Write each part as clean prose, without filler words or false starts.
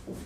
Hello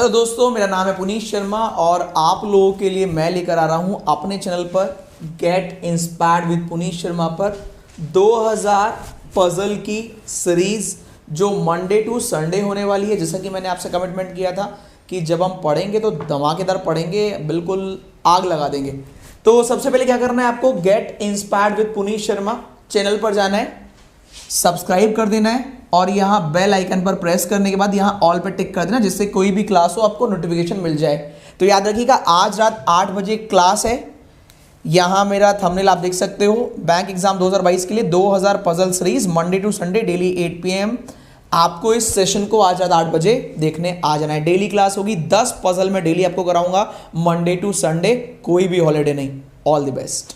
दोस्तों, मेरा नाम है पुनीत शर्मा और आप लोगों के लिए मैं लेकर आ रहा हूं अपने चैनल पर get inspired with Puneet Sharma पर 2000 पजल की सीरीज जो मंडे टू संडे होने वाली है। जैसा कि मैंने आपसे कमिटमेंट किया था कि जब हम पढ़ेंगे तो धमाकेदार पढ़ेंगे, बिल्कुल आग लगा देंगे। तो सबसे पहले क्या करना है, आपको get inspired with Puneet Sharma channel पर जाना है, सब्सक्राइब कर देना है और यहाँ बेल आइकन पर प्रेस करने के बाद यहाँ ऑल पे टिक कर देना, जिससे कोई भी क्लास हो आपको नोटिफिकेशन मिल जाए। तो याद रखिएगा, आज रात 8 बजे क्लास है। यहाँ मेरा थंबनेल आप देख सकते हो, बैंक एग्जाम 2022 के लिए 2000 puzzle series Monday to Sunday daily 8 PM। आपको इस सेशन को आज रात 8 बजे देखने आ जाना है। डेली क्लास होगी, 10 पजल में डेली आपको कराऊंगा मंडे टू संडे, कोई भी हॉलीडे नहीं। All the best.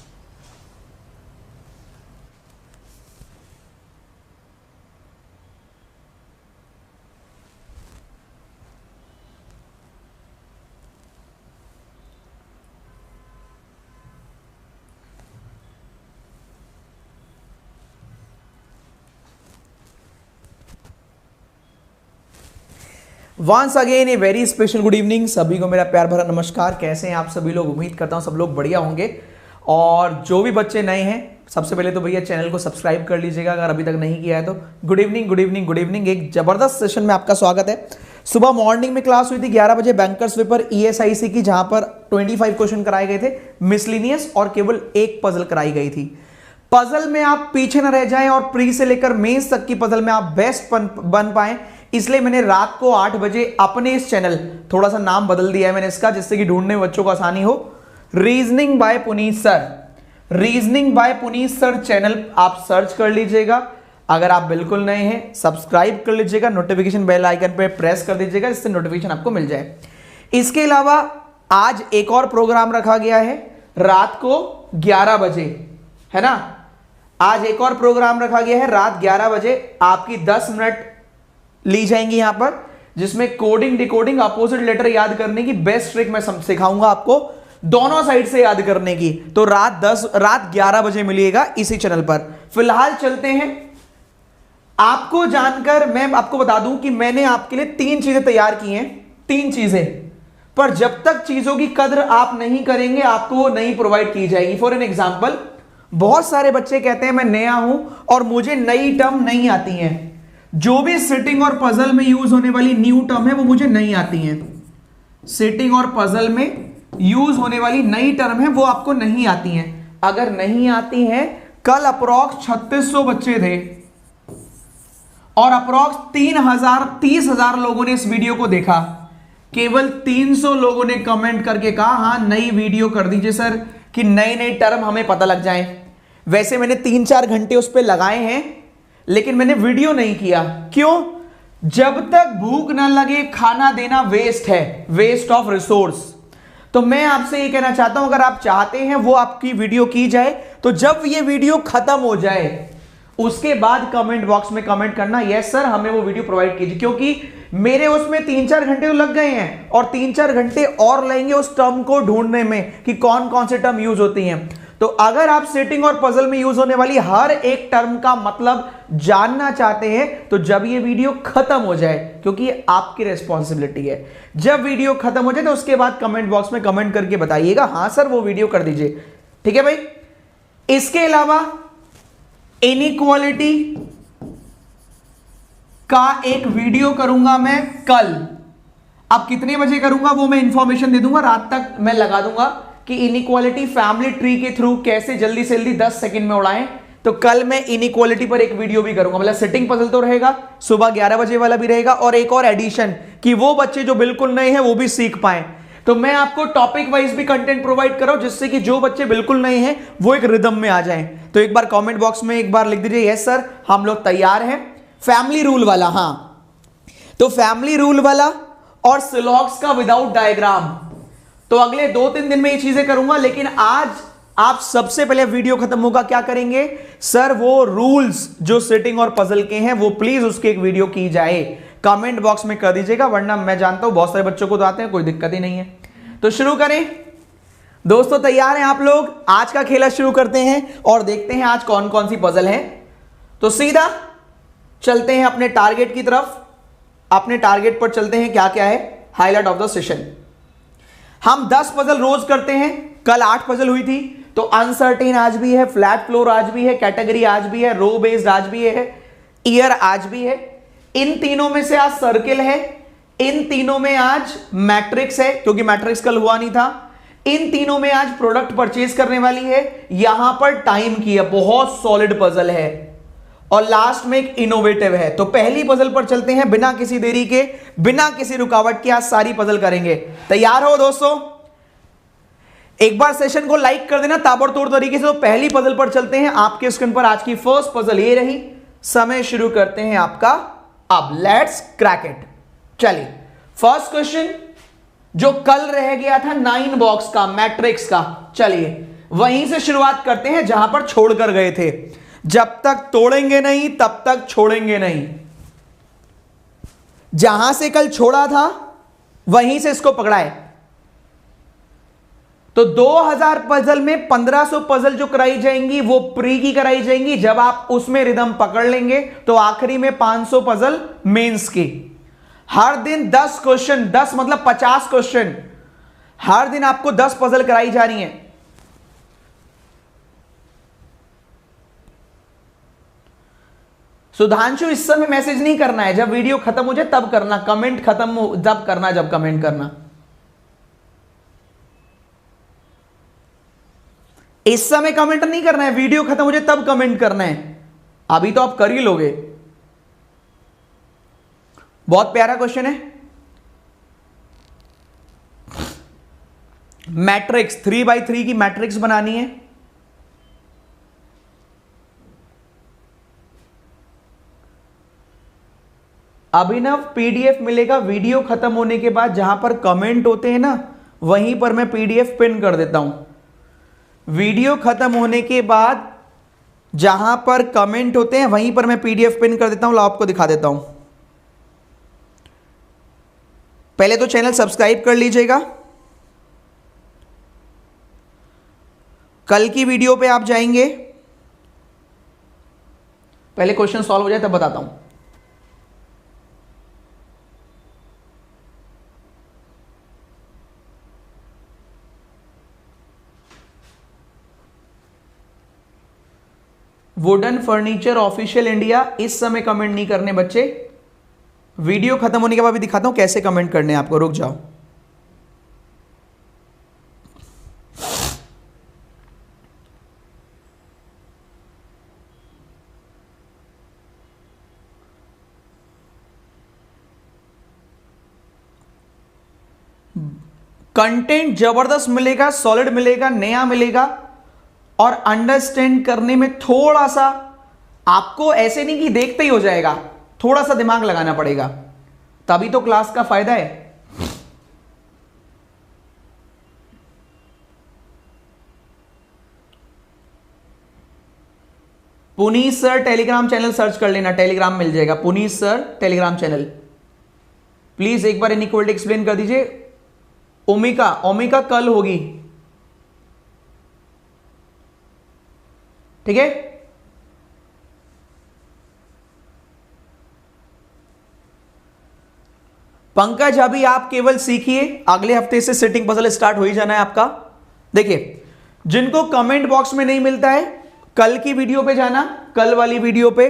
Once again a very special good evening. सभी को मेरा प्यार भरा नमस्कार। कैसे हैं आप सभी लोग? उम्मीद करता हूं सब लोग बढ़िया होंगे। और जो भी बच्चे नए हैं, सबसे पहले तो भैया चैनल को सब्सक्राइब कर लीजिएगा अगर अभी तक नहीं किया है तो। Good evening good evening good evening. एक जबरदस्त सेशन में आपका स्वागत है। सुबह मॉर्निंग में क्लास हुई थी 11 बजे बैंकर्स पेपर ESIC की, जहां पर 25 क्वेश्चन कराए गए थे मिसलिनियस और केवल एक पजल कराई गई थी। पजल में आप पीछे न रह जाएं और प्री से लेकर मेंस तक की पजल में आप बेस्ट बन पाएं, इसलिए मैंने रात को 8 बजे अपने इस चैनल, थोड़ा सा नाम बदल दिया है मैंने इसका, जिससे कि ढूंढने में बच्चों को आसानी हो, reasoning bye Puneet sir, reasoning bye Puneet sir channel आप सर्च कर लीजिएगा। अगर आप बिल्कुल नए हैं, सब्सक्राइब कर लीजिएगा, नोटिफिकेशन बेल आइकन पे प्रेस कर दीजिएगा, जिससे नोटिफिकेशन आपको मिल जाए। इसके अलावा आज एक और प्रोग्राम रखा गया है रात को 11 बजे, है ना। आज एक और प्रोग्राम रखा गया है रात 11 बजे। आपकी 10 मिनट ली जाएंगी यहां पर, जिसमें कोडिंग डिकोडिंग अपोजिट लेटर याद करने की बेस्ट ट्रिक मैं सिखाऊंगा आपको, दोनों साइड से याद करने की। तो रात 11 बजे मिलिएगा इसी चैनल पर। फिलहाल चलते हैं। आपको जानकर मैं आपको बता दूं कि मैंने आपके लिए 3 चीजें तैयार की हैं, 3 चीजें, पर जब तक चीजों की कद्र आप नहीं करेंगे आपको वो नहीं प्रोवाइड की जाएगी। फॉर एन एग्जाम्पल, बहुत सारे बच्चे कहते हैं मैं नया हूं और मुझे नई टर्म नहीं आती हैं। जो भी सिटिंग और पजल में यूज होने वाली न्यू टर्म है वो मुझे नहीं आती हैं। सिटिंग और पजल में यूज होने वाली नई टर्म है वो आपको नहीं आती हैं। अगर नहीं आती हैं, कल अप्रॉक्स 3600 बच्चे थे और अप्रॉक्स 30,000 लोगों ने इस वीडियो को देखा। केवल 300 लोगों ने कमेंट करके कहा हां नई वीडियो कर दीजिए सर, कि नई नई टर्म हमें पता लग जाए। वैसे मैंने 3-4 घंटे उस पर लगाए हैं, लेकिन मैंने वीडियो नहीं किया। क्यों? जब तक भूख ना लगे खाना देना वेस्ट है, वेस्ट ऑफ रिसोर्स। तो मैं आपसे ये कहना चाहता हूं, अगर आप चाहते हैं वो आपकी वीडियो की जाए, तो जब ये वीडियो खत्म हो जाए उसके बाद कमेंट बॉक्स में कमेंट करना यस सर हमें वो वीडियो प्रोवाइड कीजिए। क्योंकि मेरे उसमें 3-4 घंटे तो लग गए हैं और 3-4 घंटे और लगेंगे उस टर्म को ढूंढने में कि कौन कौन से टर्म यूज होती हैं। तो अगर आप सेटिंग और पजल में यूज होने वाली हर एक टर्म का मतलब जानना चाहते हैं, तो जब ये वीडियो खत्म हो जाए, क्योंकि ये आपकी रिस्पॉन्सिबिलिटी है, जब वीडियो खत्म हो जाए तो उसके बाद कमेंट बॉक्स में कमेंट करके बताइएगा हां सर वो वीडियो कर दीजिए। ठीक है भाई। इसके अलावा इनइक्वालिटी का एक वीडियो करूंगा मैं कल। अब कितने बजे करूंगा वो मैं इंफॉर्मेशन दे दूंगा, रात तक मैं लगा दूंगा कि इनइक्वालिटी फैमिली ट्री के थ्रू कैसे जल्दी से जल्दी 10 सेकंड में उड़ाएं। तो कल मैं इनइक्वालिटी पर एक वीडियो भी करूंगा, मतलब सिटिंग पजल तो रहेगा, सुबह 11 बजे वाला भी रहेगा, और एक और एडिशन कि वो बच्चे जो बिल्कुल नए हैं वो भी सीख पाए। तो मैं आपको टॉपिक वाइज भी कंटेंट प्रोवाइड कर रहा हूं, जिससे कि जो बच्चे बिल्कुल नए हैं वो एक रिदम में आ जाएं। तो एक बार कमेंट बॉक्स में एक बार लिख दीजिए यस सर हम लोग तैयार हैं। फैमिली रूल वाला, हाँ, तो फैमिली रूल वाला और सिलॉक्स का विदाउट डायग्राम, तो अगले 2-3 दिन में ये चीजें करूंगा। लेकिन आज आप सबसे पहले वीडियो खत्म होगा क्या करेंगे, सर वो रूल्स जो सेटिंग और पजल के हैं वो प्लीज उसकी एक वीडियो की जाए, कमेंट बॉक्स में कर दीजिएगा, वरना मैं जानता हूं बहुत सारे बच्चों को तो आते हैं, कोई दिक्कत ही नहीं है। तो शुरू करें दोस्तों, तैयार हैं आप लोग? आज का खेला शुरू करते हैं और देखते हैं आज कौन कौन सी पजल है। तो सीधा चलते हैं अपने टारगेट की तरफ, अपने टारगेट पर चलते हैं। क्या क्या है हाईलाइट ऑफ द सेशन? हम 10 पजल रोज करते हैं, कल 8 पजल हुई थी, तो अनसर्टेन आज भी है, फ्लैट फ्लोर आज भी है, कैटेगरी आज भी है, रो बेस्ड आज भी है, ईयर आज भी है। इन तीनों में से आज सर्किल है, इन तीनों में आज मैट्रिक्स है क्योंकि मैट्रिक्स कल हुआ नहीं था, इन तीनों में आज प्रोडक्ट परचेज करने वाली है, यहां पर टाइम की है, बहुत सॉलिड पजल है, और लास्ट में एक इनोवेटिव है। तो पहली पजल पर चलते हैं बिना किसी देरी के, बिना किसी रुकावट के आज सारी पजल करेंगे। तैयार हो दोस्तों? एक बार सेशन को लाइक कर देना ताबड़तोड़ तरीके से। तो पहली पजल पर चलते हैं, आपके स्क्रीन पर आज की फर्स्ट पजल ये रही। समय शुरू करते हैं आपका अब, लेट्स क्रैक इट। चलिए फर्स्ट क्वेश्चन जो कल रह गया था 9 बॉक्स का, मैट्रिक्स का, चलिए वहीं से शुरुआत करते हैं जहां पर छोड़कर गए थे। जब तक तोड़ेंगे नहीं तब तक छोड़ेंगे नहीं। जहां से कल छोड़ा था वहीं से इसको पकड़ा है। तो 2000 पजल में 1500 पजल जो कराई जाएंगी वो प्री की कराई जाएंगी। जब आप उसमें रिदम पकड़ लेंगे तो आखिरी में 500 पजल मेंस की। हर दिन 10 क्वेश्चन, 10 मतलब 50 क्वेश्चन, हर दिन आपको 10 पजल कराई जा रही है। सुधांशु इस समय मैसेज नहीं करना है, जब वीडियो खत्म हो जाए तब करना, कमेंट खत्म हो जब करना, जब कमेंट करना। इस समय कमेंट नहीं करना है, वीडियो खत्म हो जाए तब कमेंट करना है। अभी तो आप कर ही लोगे। बहुत प्यारा क्वेश्चन है। मैट्रिक्स 3x3 की मैट्रिक्स बनानी है। अभिनव पीडीएफ मिलेगा वीडियो खत्म होने के बाद, जहां पर कमेंट होते हैं ना वहीं पर मैं पीडीएफ पिन कर देता हूं। वीडियो खत्म होने के बाद जहां पर कमेंट होते हैं वहीं पर मैं पीडीएफ पिन कर देता हूं। लो आपको दिखा देता हूं। पहले तो चैनल सब्सक्राइब कर लीजिएगा। कल की वीडियो पे आप जाएंगे, पहले क्वेश्चन सॉल्व हो जाए तब बताता हूं। वुडन फर्नीचर ऑफिशियल इंडिया, इस समय कमेंट नहीं करने बच्चे, वीडियो खत्म होने के बाद भी दिखाता हूं कैसे कमेंट करने हैं आपको। रुक जाओ। कंटेंट जबरदस्त मिलेगा, सॉलिड मिलेगा, नया मिलेगा, और अंडरस्टैंड करने में थोड़ा सा आपको ऐसे नहीं कि देखते ही हो जाएगा, थोड़ा सा दिमाग लगाना पड़ेगा, तभी तो क्लास का फायदा है। Puneet sir Telegram channel search कर लेना, टेलीग्राम मिल जाएगा। Puneet sir Telegram channel, please एक बार इनइक्वालिटी एक्सप्लेन कर दीजिए। ओमिका कल होगी, ठीक है। पंकज अभी आप केवल सीखिए, अगले हफ्ते से सिटिंग पजल स्टार्ट हो ही जाना है आपका। देखिए जिनको कमेंट बॉक्स में नहीं मिलता है, कल की वीडियो पे जाना, कल वाली वीडियो पे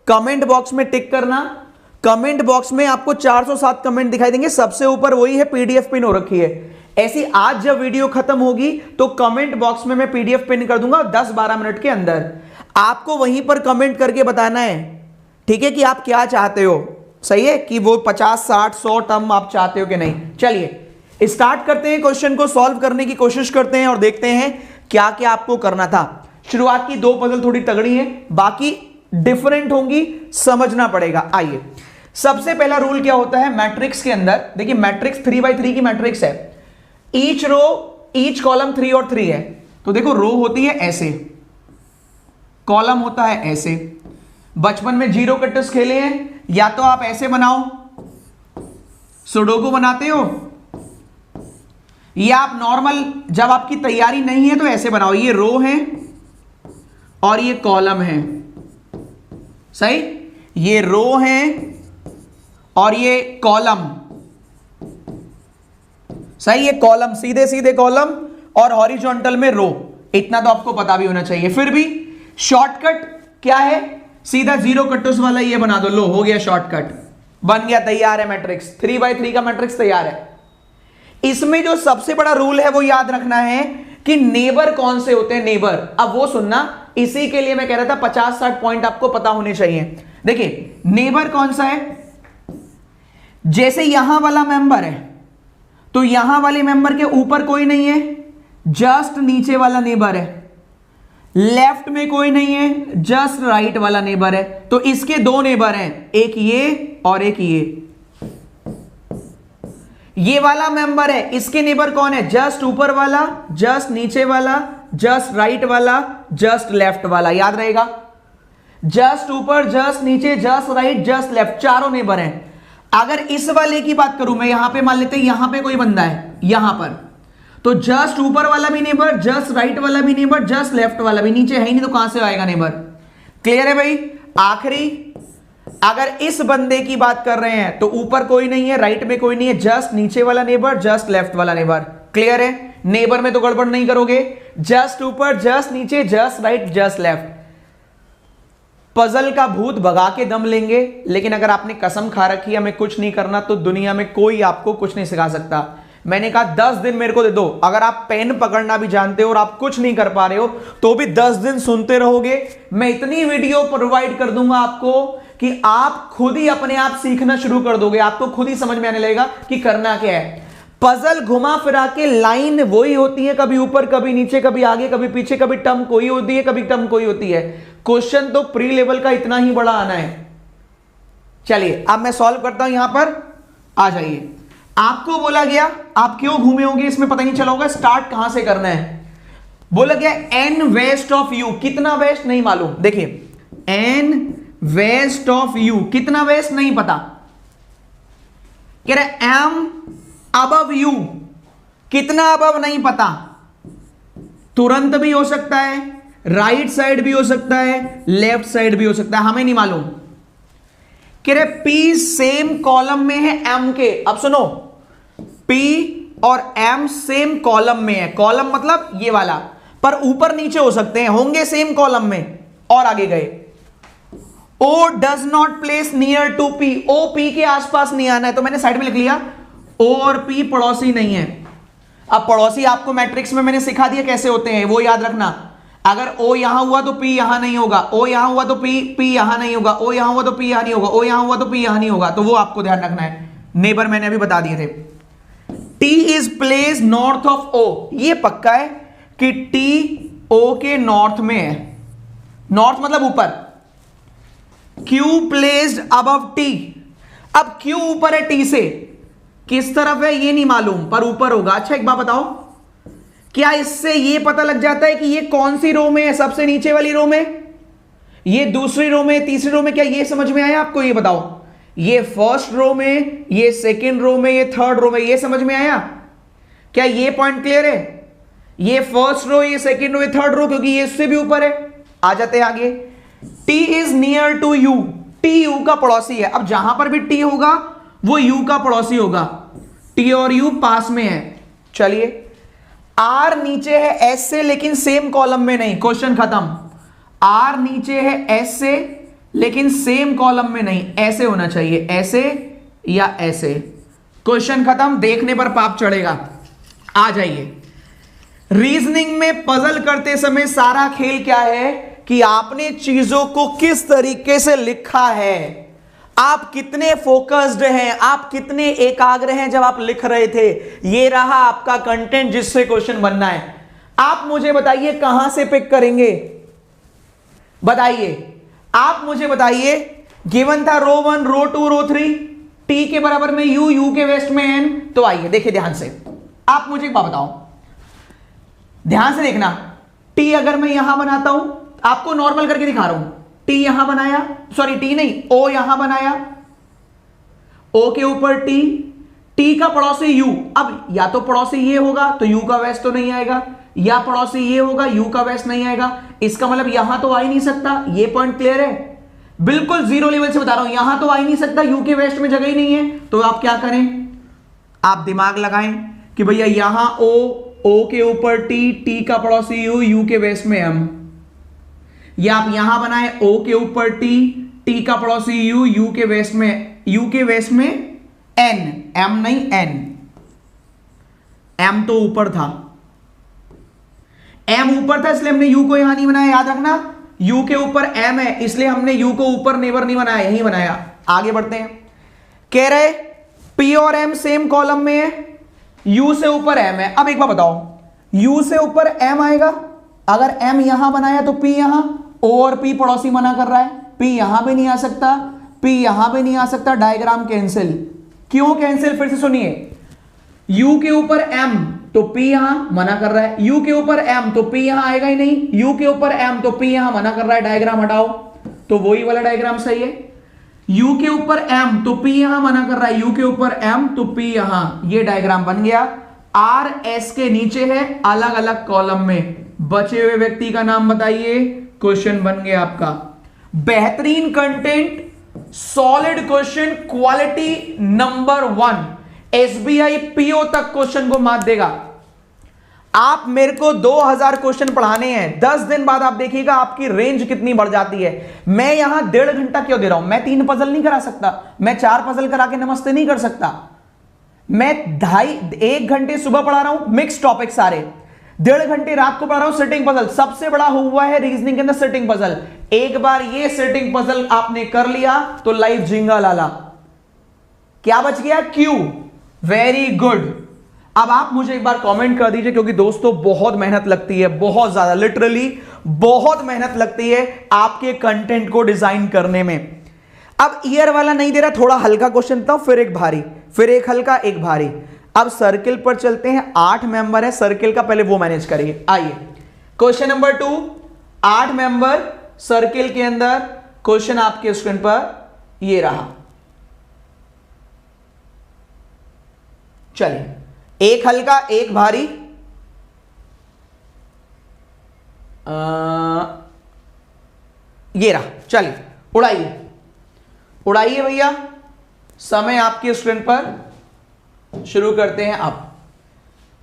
कमेंट बॉक्स में टिक करना। कमेंट बॉक्स में आपको 407 कमेंट दिखाई देंगे, सबसे ऊपर वही है, पीडीएफ पिन हो रखी है। ऐसी आज जब वीडियो खत्म होगी तो कमेंट बॉक्स में मैं पीडीएफ पिन कर दूंगा 10-12 मिनट के अंदर। आपको वहीं पर कमेंट करके बताना है, ठीक है, कि आप क्या चाहते हो। सही है कि वो 50, 60, 100 टर्म आप चाहते हो कि नहीं। चलिए स्टार्ट करते हैं, क्वेश्चन को सॉल्व करने की कोशिश करते हैं और देखते हैं क्या क्या आपको करना था। शुरुआत की 2 पजल थोड़ी तगड़ी है, बाकी डिफरेंट होंगी, समझना पड़ेगा। आइए सबसे पहला रूल क्या होता है मैट्रिक्स के अंदर। देखिए मैट्रिक्स 3x3 की मैट्रिक्स है, ईच रो ईच कॉलम 3 और 3 है। तो देखो रो होती है ऐसे, कॉलम होता है ऐसे। बचपन में जीरो कटर्स खेले हैं, या तो आप ऐसे बनाओ, सुडोकू बनाते हो, या आप नॉर्मल जब आपकी तैयारी नहीं है तो ऐसे बनाओ। ये रो है और ये कॉलम है, सही, ये रो है और ये कॉलम, सही, ये कॉलम, सीधे सीधे कॉलम और हॉरिजॉन्टल में रो। इतना तो आपको पता भी होना चाहिए। फिर भी शॉर्टकट क्या है, सीधा जीरो कटर्स वाला ये बना दो, लो हो गया शॉर्टकट, बन गया, तैयार है मैट्रिक्स। 3x3 का मैट्रिक्स तैयार है। इसमें जो सबसे बड़ा रूल है वो याद रखना है कि नेबर कौन से होते हैं, नेबर। अब वो सुनना, इसी के लिए मैं कह रहा था 50-60 पॉइंट आपको पता होने चाहिए। देखिए नेबर कौन सा है, जैसे यहां वाला मेंबर है तो यहां वाले मेंबर के ऊपर कोई नहीं है, जस्ट नीचे वाला नेबर है। लेफ्ट में कोई नहीं है, जस्ट राइट वाला नेबर है। तो इसके दो नेबर हैं, एक ये और एक ये वाला मेंबर है, इसके नेबर कौन है, जस्ट ऊपर वाला, जस्ट नीचे वाला, जस्ट राइट वाला, जस्ट लेफ्ट वाला। याद रहेगा, जस्ट ऊपर, जस्ट नीचे, जस्ट राइट, जस्ट लेफ्ट, चारों नेबर हैं। अगर इस वाले की बात करूं मैं, यहां पे मान लेते हैं यहां पे कोई बंदा है, यहां पर, तो जस्ट ऊपर वाला भी नेबर, जस्ट राइट वाला भी नेबर, जस्ट लेफ्ट वाला भी, नीचे है ही नहीं तो कहां से आएगा नेबर। क्लियर है भाई। आखिरी, अगर इस बंदे की बात कर रहे हैं तो ऊपर कोई नहीं है, राइट में कोई नहीं है, जस्ट नीचे वाला नेबर, जस्ट लेफ्ट वाला नेबर। क्लियर है, नेबर में तो गड़बड़ नहीं करोगे, जस्ट ऊपर, जस्ट नीचे, just right, just left. Puzzle का भूत भगा के दम लेंगे, लेकिन अगर आपने कसम खा रखी है हमें कुछ नहीं करना तो दुनिया में कोई आपको कुछ नहीं सिखा सकता। मैंने कहा 10 दिन मेरे को दे दो, अगर आप पेन पकड़ना भी जानते हो और आप कुछ नहीं कर पा रहे हो तो भी 10 दिन सुनते रहोगे। मैं इतनी वीडियो प्रोवाइड कर दूंगा आपको कि आप खुद ही अपने आप सीखना शुरू कर दोगे, आपको खुद ही समझ में आने लगेगा कि करना क्या है। पजल घुमा फिरा के लाइन वही होती है, कभी ऊपर कभी नीचे, कभी आगे कभी पीछे, कभी टर्म कोई होती है, कभी टर्म कोई होती है। क्वेश्चन तो प्री लेवल का इतना ही बड़ा आना है। चलिए अब मैं सॉल्व करता हूं, यहां पर आ जाइए। आपको बोला गया, आप क्यों घूमे होंगे इसमें पता नहीं चला होगा, स्टार्ट कहां से करना है। बोला गया एन वेस्ट ऑफ यू, कितना वेस्ट नहीं मालूम। देखिए एन वेस्ट ऑफ यू, कितना वेस्ट नहीं पता। कह रहे एम अबव यू, कितना अबव नहीं पता। तुरंत भी हो सकता है, राइट साइड भी हो सकता है, लेफ्ट साइड भी हो सकता है, हमें नहीं मालूम। कह रहे पी सेम कॉलम में है एम के। अब सुनो, पी और एम सेम कॉलम में है, कॉलम मतलब ये वाला, पर ऊपर नीचे हो सकते हैं, होंगे सेम कॉलम में। और आगे गए, O does not place near to P, O P के आसपास नहीं आना है, तो मैंने साइड में लिख लिया ओ और पी पड़ोसी नहीं है। अब पड़ोसी आपको मैट्रिक्स में मैंने सिखा दिया कैसे होते हैं, वो याद रखना। अगर ओ यहां हुआ तो पी यहां नहीं होगा, ओ यहां हुआ तो पी यहां नहीं होगा, ओ यहां हुआ तो पी यहां नहीं होगा, ओ यहां हुआ तो पी यहां नहीं होगा, तो वो आपको ध्यान रखना है। नेबर मैंने अभी बता दिए थे। T is place north of O, ये पक्का है कि टी ओ के नॉर्थ में है, नॉर्थ मतलब ऊपर। क्यू प्लेस्ड अबव टी, अब क्यू ऊपर है टी से, किस तरफ है ये नहीं मालूम पर ऊपर होगा। अच्छा एक बात बताओ, क्या इससे ये पता लग जाता है कि ये कौन सी रो में है, सबसे नीचे वाली रो में, ये दूसरी रो में, तीसरी रो में, क्या ये समझ में आया आपको? ये बताओ, ये फर्स्ट रो में, ये सेकंड रो में, ये थर्ड रो में, ये समझ में आया? क्या ये पॉइंट क्लियर है? ये फर्स्ट रो, ये सेकंड रो, ये थर्ड रो, क्योंकि ये इससे भी ऊपर है। आ जाते हैं आगे। T is near to U, T U का पड़ोसी है। अब जहां पर भी टी होगा वो यू का पड़ोसी होगा, टी और यू पास में है। चलिए, आर नीचे है एस से लेकिन सेम कॉलम में नहीं, क्वेश्चन खत्म। आर नीचे है एस से लेकिन सेम कॉलम में नहीं, ऐसे होना चाहिए, ऐसे या ऐसे, क्वेश्चन खत्म। देखने पर पाप चढ़ेगा। आ जाइए, रीजनिंग में पजल करते समय सारा खेल क्या है कि आपने चीजों को किस तरीके से लिखा है, आप कितने फोकस्ड हैं, आप कितने एकाग्र हैं जब आप लिख रहे थे। ये रहा आपका कंटेंट जिससे क्वेश्चन बनना है। आप मुझे बताइए कहां से पिक करेंगे, बताइए, आप मुझे बताइए। गिवन था रो 1, रो 2, रो 3, टी के बराबर में यू, यू के वेस्ट में एन। तो आइए देखिए ध्यान से, आप मुझे एक बात बताओ, ध्यान से देखना। टी अगर मैं यहां बनाता हूं, आपको नॉर्मल करके दिखा रहा हूं, टी यहां बनाया, सॉरी टी नहीं, ओ यहां बनाया, ओ के ऊपर टी, टी का पड़ोसी यू। अब या तो पड़ोसी ये होगा तो यू का वैस तो नहीं आएगा, या पड़ोसी ये होगा यू का वैस नहीं आएगा, इसका मतलब यहां तो आ ही नहीं सकता। ये पॉइंट क्लियर है, बिल्कुल जीरो लेवल से बता रहा हूं, यहां तो आ ही नहीं सकता, यू के वेस्ट में जगह ही नहीं है। तो आप क्या करें, आप दिमाग लगाएं कि भैया यहां ओ के ऊपर टी, टी का पड़ोसी यू, यू के वेस्ट में एम, या आप यहां बनाए ओ के ऊपर टी, टी का पड़ोसी यू, यू के वेस्ट में एन, एम नहीं एन, एम तो ऊपर था, एम ऊपर था इसलिए हमने यू को यहां नहीं बनाया, याद रखना यू के ऊपर एम है इसलिए हमने यू को ऊपर नेवर नहीं बनाया, यही बनाया। आगे बढ़ते हैं, कह रहे पी और एम सेम कॉलम में है, यू से ऊपर एम है। अब एक बार बताओ, यू से ऊपर एम आएगा, अगर एम यहां बनाया तो पी यहां, ओ और पी पड़ोसी मना कर रहा है, पी यहां भी नहीं आ सकता, पी यहां भी नहीं आ सकता, डायग्राम कैंसिल। क्यों कैंसिल, फिर से सुनिए, यू के ऊपर एम तो पी यहां मना कर रहा है, यू के ऊपर एम तो पी यहां आएगा ही नहीं, यू के ऊपर एम तो पी यहां मना कर रहा है, डायग्राम हटाओ तो वही वाला डायग्राम सही है। यू के ऊपर एम तो पी यहां मना कर रहा है, यू के ऊपर एम तो पी यहां, ये डायग्राम बन गया। आर एस के नीचे है अलग अलग कॉलम में, बचे हुए व्यक्ति का नाम बताइए, क्वेश्चन बन गया आपका। बेहतरीन content, solid question, quality number 1, SBI PO तक क्वेश्चन को मात देगा। आप मेरे को 2000 क्वेश्चन पढ़ाने हैं, 10 दिन बाद आप देखिएगा आपकी रेंज कितनी बढ़ जाती है। मैं यहां 1.5 घंटा क्यों दे रहा हूं, मैं 3 पजल नहीं करा सकता, मैं 4 पजल करा के नमस्ते नहीं कर सकता, मैं 1 घंटे सुबह पढ़ा रहा हूं मिक्स टॉपिक सारे, 1.5 घंटे रात को पढ़ा रहा हूं सिटिंग पजल, सबसे बड़ा हुआ है रीजनिंग के अंदर सिटिंग पजल। एक बार ये सिटिंग पजल आपने कर लिया तो लाइफ जिंगा लाला। क्या बच गया, क्यू, वेरी गुड। अब आप मुझे एक बार कमेंट कर दीजिए, क्योंकि दोस्तों बहुत मेहनत लगती है, बहुत ज्यादा, लिटरली बहुत मेहनत लगती है आपके कंटेंट को डिजाइन करने में। अब ईयर वाला नहीं दे रहा, थोड़ा हल्का क्वेश्चन था, फिर एक भारी, फिर एक हल्का, एक भारी। अब सर्किल पर चलते हैं, 8 मेंबर है सर्किल का, पहले वो मैनेज करिए। आइए क्वेश्चन नंबर 2, 8 मेंबर सर्किल के अंदर, क्वेश्चन आपके स्क्रीन पर ये रहा। चलिए, एक हल्का एक भारी, ये रहा। चलिए उड़ाइए, उड़ाइए भैया, समय आपकी स्क्रीन पर, शुरू करते हैं।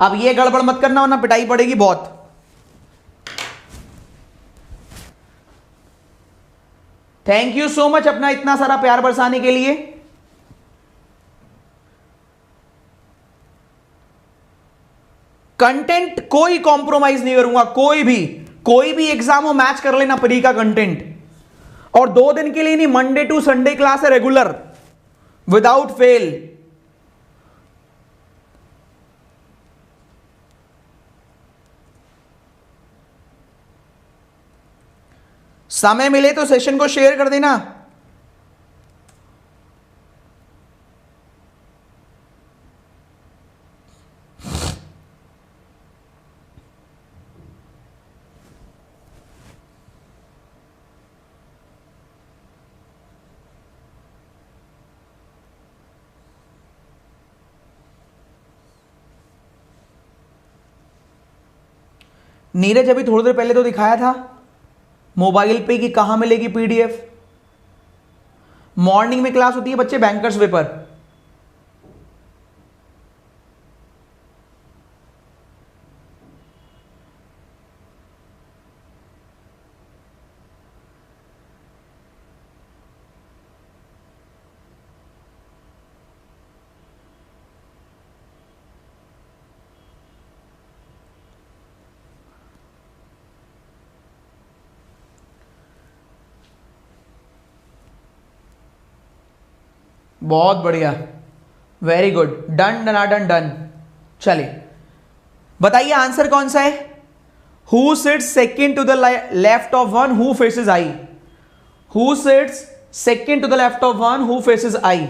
अब ये गड़बड़ मत करना वरना पिटाई पड़ेगी बहुत। थैंक यू सो मच अपना इतना सारा प्यार बरसाने के लिए। कंटेंट कोई कॉम्प्रोमाइज नहीं करूंगा, कोई भी एग्जाम हो मैच कर लेना प्री का कंटेंट। और 2 दिन के लिए नहीं, मंडे टू संडे क्लास है रेगुलर, विदाउट फेल। समय मिले तो सेशन को शेयर कर देना। नीरज अभी थोड़ी देर पहले तो दिखाया था मोबाइल पे कि कहां मिलेगी पीडीएफ। मॉर्निंग में क्लास होती है बच्चे बैंकर्स वे पर। बहुत बढ़िया, वेरी गुड, डन डनाडन डन। चलिए बताइए आंसर कौन सा है। Who sits second to the left of one who faces I. Who sits second to the left of one who faces I.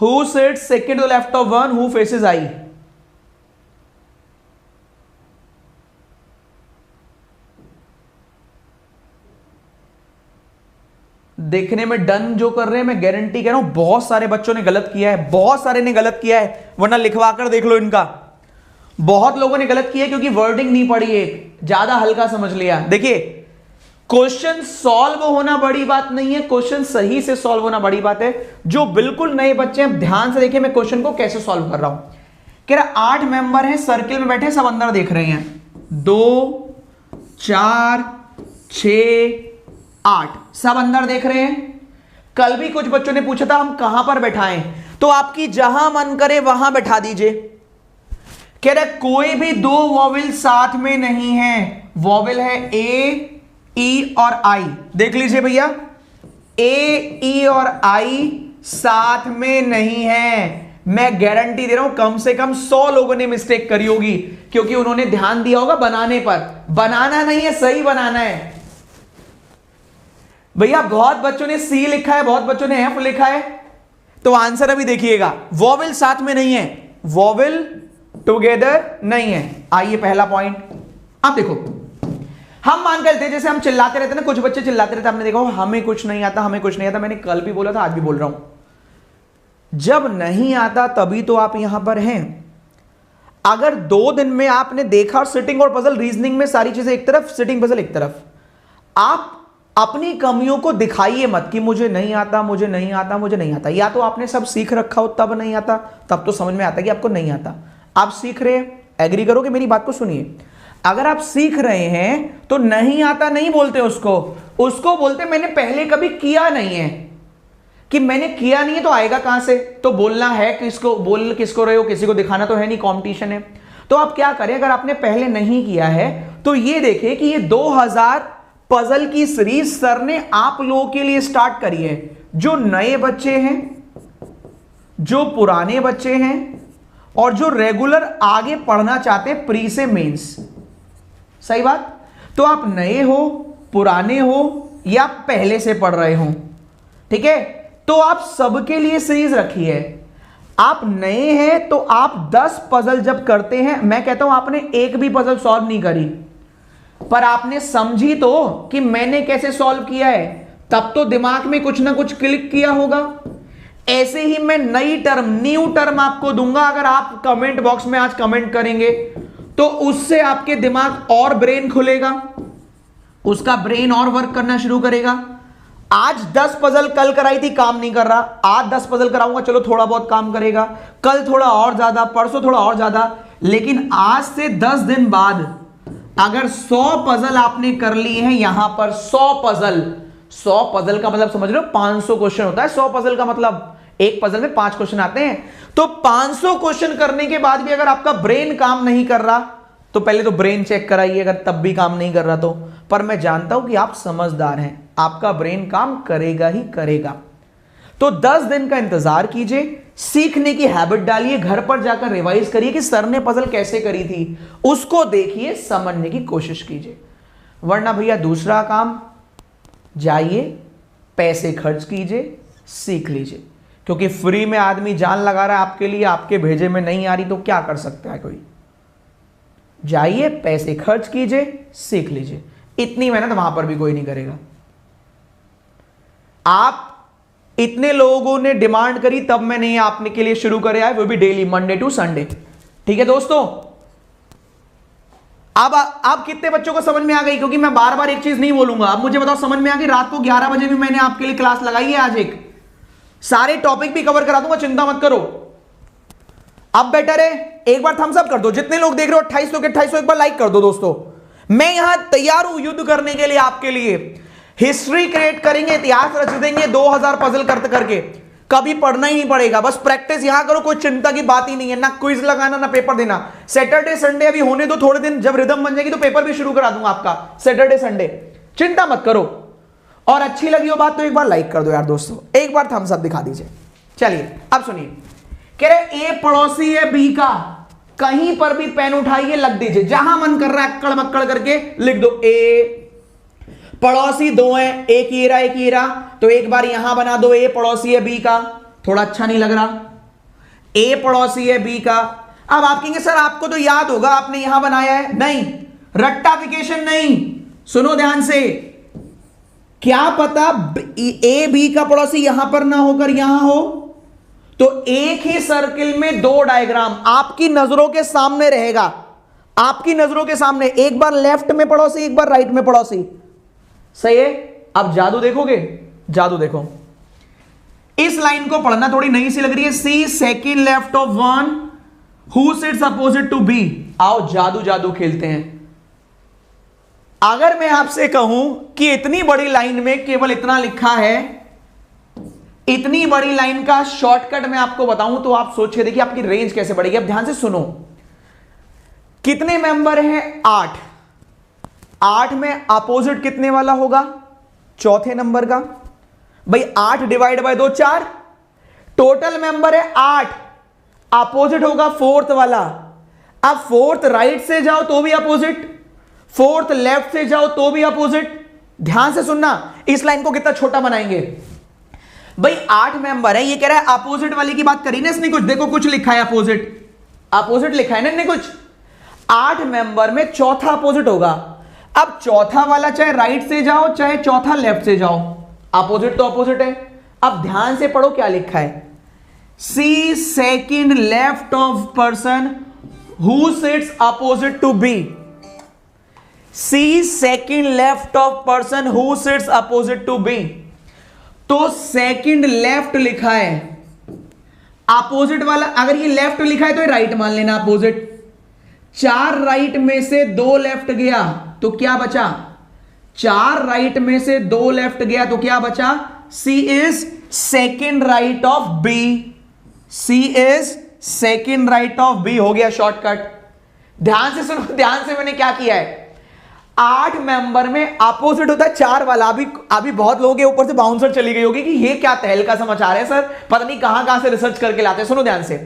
Who sits second to left of 1, who faces I? देखने में done जो कर रहे हैं, मैं guarantee कह रहा हूं बहुत सारे बच्चों ने गलत किया है, बहुत सारे ने गलत किया है, वरना लिखवा कर देख लो इनका। बहुत लोगों ने गलत किया है क्योंकि वर्डिंग नहीं पढ़ी है, ज्यादा हल्का समझ लिया। देखिए, क्वेश्चन सॉल्व होना बड़ी बात नहीं है, क्वेश्चन सही से सॉल्व होना बड़ी बात है। जो बिल्कुल नए बच्चे हैं, ध्यान से देखिए मैं क्वेश्चन को कैसे सॉल्व कर रहा हूं। कह रहा 8 मेंबर हैं, सर्किल में बैठे, सब अंदर देख रहे हैं। 2 4 6 8 सब अंदर देख रहे हैं। कल भी कुछ बच्चों ने पूछा था हम कहां पर बैठाएं, तो आपकी जहां मन करे वहां बैठा दीजिए। कह रहे कोई भी 2 वॉवेल साथ में नहीं है, वॉवेल है ए, ई और आई। देख लीजिए भैया, ए, ई और आई साथ में नहीं है। मैं गारंटी दे रहा हूं कम से कम 100 लोगों ने मिस्टेक करी होगी, क्योंकि उन्होंने ध्यान दिया होगा बनाने पर। बनाना नहीं है, सही बनाना है भैया। बहुत बच्चों ने सी लिखा है, बहुत बच्चों ने एफ लिखा है, तो आंसर अभी देखिएगा। वॉवेल साथ में नहीं है, वॉवेल टुगेदर नहीं है। आइए पहला पॉइंट। अब देखो, हम मान करते हैं जैसे हम चिल्लाते रहते हैं ना, कुछ बच्चे चिल्लाते रहते हैं, आपने देखा हमें कुछ नहीं आता, हमें कुछ नहीं आता। मैंने कल भी बोला था, आज भी बोल रहा हूं, जब नहीं आता तभी तो आप यहां पर हैं। अगर 2 दिन में आपने देखा सिटिंग और पजल, रीजनिंग में सारी चीजें एक तरफ, सिटिंग पजल एक तरफ, आप अपनी कमियों को दिखाइए मत कि मुझे नहीं आता, मुझे नहीं आता, मुझे नहीं आता। या तो आपने सब सीख रखा हो तब नहीं आता, तब तो समझ में आता कि आपको नहीं आता। आप सीख रहे हैं, एग्री करोगे, मेरी बात को सुनिए। अगर आप सीख रहे हैं तो नहीं आता नहीं बोलते उसको बोलते मैंने पहले कभी किया नहीं है। कि मैंने किया नहीं है तो आएगा कहां से? तो बोलना है किसको, बोल किसको रहे हो, किसी को दिखाना तो है नहीं, कंपटीशन है। तो आप क्या करें, अगर आपने पहले नहीं किया है तो ये देखें कि ये 2000 पजल की सीरीज सर ने आप लोगों के लिए स्टार्ट करी है। जो नए बच्चे हैं, जो पुराने बच्चे हैं, और जो रेगुलर आगे पढ़ना चाहते हैं प्री से मेंस। सही बात? तो आप नए हो, पुराने हो, या पहले से पढ़ रहे हो, ठीक है, तो आप सबके लिए सीरीज रखी है। आप नए हैं तो आप 10 पजल जब करते हैं, मैं कहता हूं आपने एक भी पजल सॉल्व नहीं करी, पर आपने समझी तो कि मैंने कैसे सॉल्व किया है, तब तो दिमाग में कुछ ना कुछ क्लिक किया होगा। ऐसे ही मैं नई टर्म, न्यू टर्म आपको दूंगा। अगर आप कमेंट बॉक्स में आज कमेंट करेंगे तो उससे आपके दिमाग और ब्रेन खुलेगा, उसका ब्रेन और वर्क करना शुरू करेगा। आज 10 पजल कल कराई थी, काम नहीं कर रहा, आज 10 पजल कराऊंगा, चलो थोड़ा बहुत काम करेगा, कल थोड़ा और ज्यादा, परसों थोड़ा और ज्यादा। लेकिन आज से 10 दिन बाद अगर 100 पजल आपने कर ली है, यहां पर 100 पजल का मतलब समझ रहे हो, 500 क्वेश्चन होता है। 100 पजल का मतलब एक पजल में 5 क्वेश्चन आते हैं। तो 500 क्वेश्चन करने के बाद भी अगर आपका ब्रेन काम नहीं कर रहा, तो पहले तो ब्रेन चेक कराइए, अगर तब भी काम नहीं कर रहा तो। पर मैं जानता हूं कि आप समझदार हैं, आपका ब्रेन काम करेगा ही करेगा। तो 10 दिन का इंतजार कीजिए, सीखने की हैबिट डालिए, घर पर जाकर रिवाइज करिए कि सर ने पजल कैसे करी थी, उसको देखिए, समझने की कोशिश कीजिए। वरना भैया दूसरा काम, जाइए पैसे खर्च कीजिए, सीख लीजिए, क्योंकि फ्री में आदमी जान लगा रहा है आपके लिए, आपके भेजे में नहीं आ रही तो क्या कर सकता है कोई। जाइए पैसे खर्च कीजिए, सीख लीजिए। इतनी मेहनत वहां पर भी कोई नहीं करेगा। आप इतने लोगों ने डिमांड करी तब मैंने ये आपने के लिए शुरू करे आए, वो भी डेली, मंडे टू संडे। ठीक है दोस्तों, अब आप कितने बच्चों को समझ में आ गई? क्योंकि मैं बार बार एक चीज नहीं बोलूंगा। अब मुझे बताओ समझ में आ गई? रात को 11 बजे भी मैंने आपके लिए क्लास लगाई है, आज एक सारे टॉपिक भी कवर करा दूंगा, चिंता मत करो। अब बेटर है एक बार थम्स अप कर दो, जितने लोग देख रहे हो 28 लोग, 28 एक बार लाइक कर दो दोस्तों। मैं यहां तैयार हूं युद्ध करने के लिए आपके लिए। हिस्ट्री क्रिएट करेंगे, इतिहास रच देंगे 2000 पजल करके। कभी पढ़ना ही नहीं पड़ेगा, बस प्रैक्टिस यहां करो, कोई चिंता की बात ही नहीं है। ना क्विज लगाना, ना पेपर देना। सैटरडे संडे अभी होने दो थोड़े दिन, जब रिदम बन जाएगी तो पेपर भी शुरू करा दूंगा आपका सैटरडे संडे, चिंता मत करो। और अच्छी लगी हो बात तो एक बार लाइक कर दो यार दोस्तों, एक बार थम्स अप दिखा दीजिए। चलिए अब सुनिए, कह रहे ए पड़ोसी है बी का, कहीं पर भी पेन उठाइए, लग दीजिए, जहां मन कर रहा है अक्कड़ मक्कड़ करके लिख दो। ए पड़ोसी 2 है, एक ये रहा, तो एक बार यहां बना दो, ए पड़ोसी है बी का। थोड़ा अच्छा नहीं लग रहा? ए पड़ोसी है बी का। अब आप कहेंगे सर आपको तो याद होगा, आपने यहां बनाया है। नहीं, रट्टाफिकेशन नहीं, सुनो ध्यान से। क्या पता ए बी का पड़ोसी यहां पर ना होकर यहां हो, तो एक ही सर्किल में दो डायग्राम आपकी नजरों के सामने रहेगा, आपकी नजरों के सामने, एक बार लेफ्ट में पड़ोसी, एक बार राइट में पड़ोसी। सही है। अब जादू देखोगे, जादू देखो। इस लाइन को पढ़ना थोड़ी नई सी लग रही है। C second left of one who sits opposite to B. आओ जादू जादू खेलते हैं। अगर मैं आपसे कहूं कि इतनी बड़ी लाइन में केवल इतना लिखा है, इतनी बड़ी लाइन का शॉर्टकट मैं आपको बताऊं, तो आप सोचिए, देखिए आपकी रेंज कैसे बढ़ेगी। अब ध्यान से सुनो, कितने मेंबर हैं? 8। 8 में अपोजिट कितने वाला होगा? चौथे नंबर का। भाई 8 डिवाइड बाय 2 4, टोटल मेंबर है 8, अपोजिट होगा फोर्थ वाला। अब फोर्थ राइट से जाओ तो भी अपोजिट, फोर्थ लेफ्ट से जाओ तो भी अपोजिट। ध्यान से सुनना, इस लाइन को कितना छोटा बनाएंगे। भाई 8 मेंबर है, ये कह रहा है अपोजिट वाली की बात करी ना इसने कुछ, देखो कुछ लिखा है अपोजिट, अपोजिट लिखा है ना इसने कुछ। 8 मेंबर में चौथा अपोजिट होगा। अब चौथा वाला चाहे राइट से जाओ चाहे चौथा लेफ्ट से जाओ, अपोजिट तो अपोजिट है। अब ध्यान से पढ़ो क्या लिखा है। C second left of person who sits opposite to B. C second left of person who sits opposite to B. तो सेकेंड लेफ्ट लिखा है, अपोजिट वाला अगर ये लेफ्ट लिखा है तो ये राइट मान लेना अपोजिट। 4 राइट में से 2 लेफ्ट गया तो क्या बचा? 4 राइट में से 2 लेफ्ट गया तो क्या बचा? C is second right of B. C is second right of B. हो गया शॉर्टकट। ध्यान से सुनो, ध्यान से मैंने क्या किया है। 8 मेंबर में अपोजिट होता है 4 वाला। अभी बहुत लोगों के ऊपर से बाउंसर चली गई होगी कि ये क्या तहलका समाचार है सर, पता नहीं कहां से रिसर्च करके लाते हैं। सुनो ध्यान से,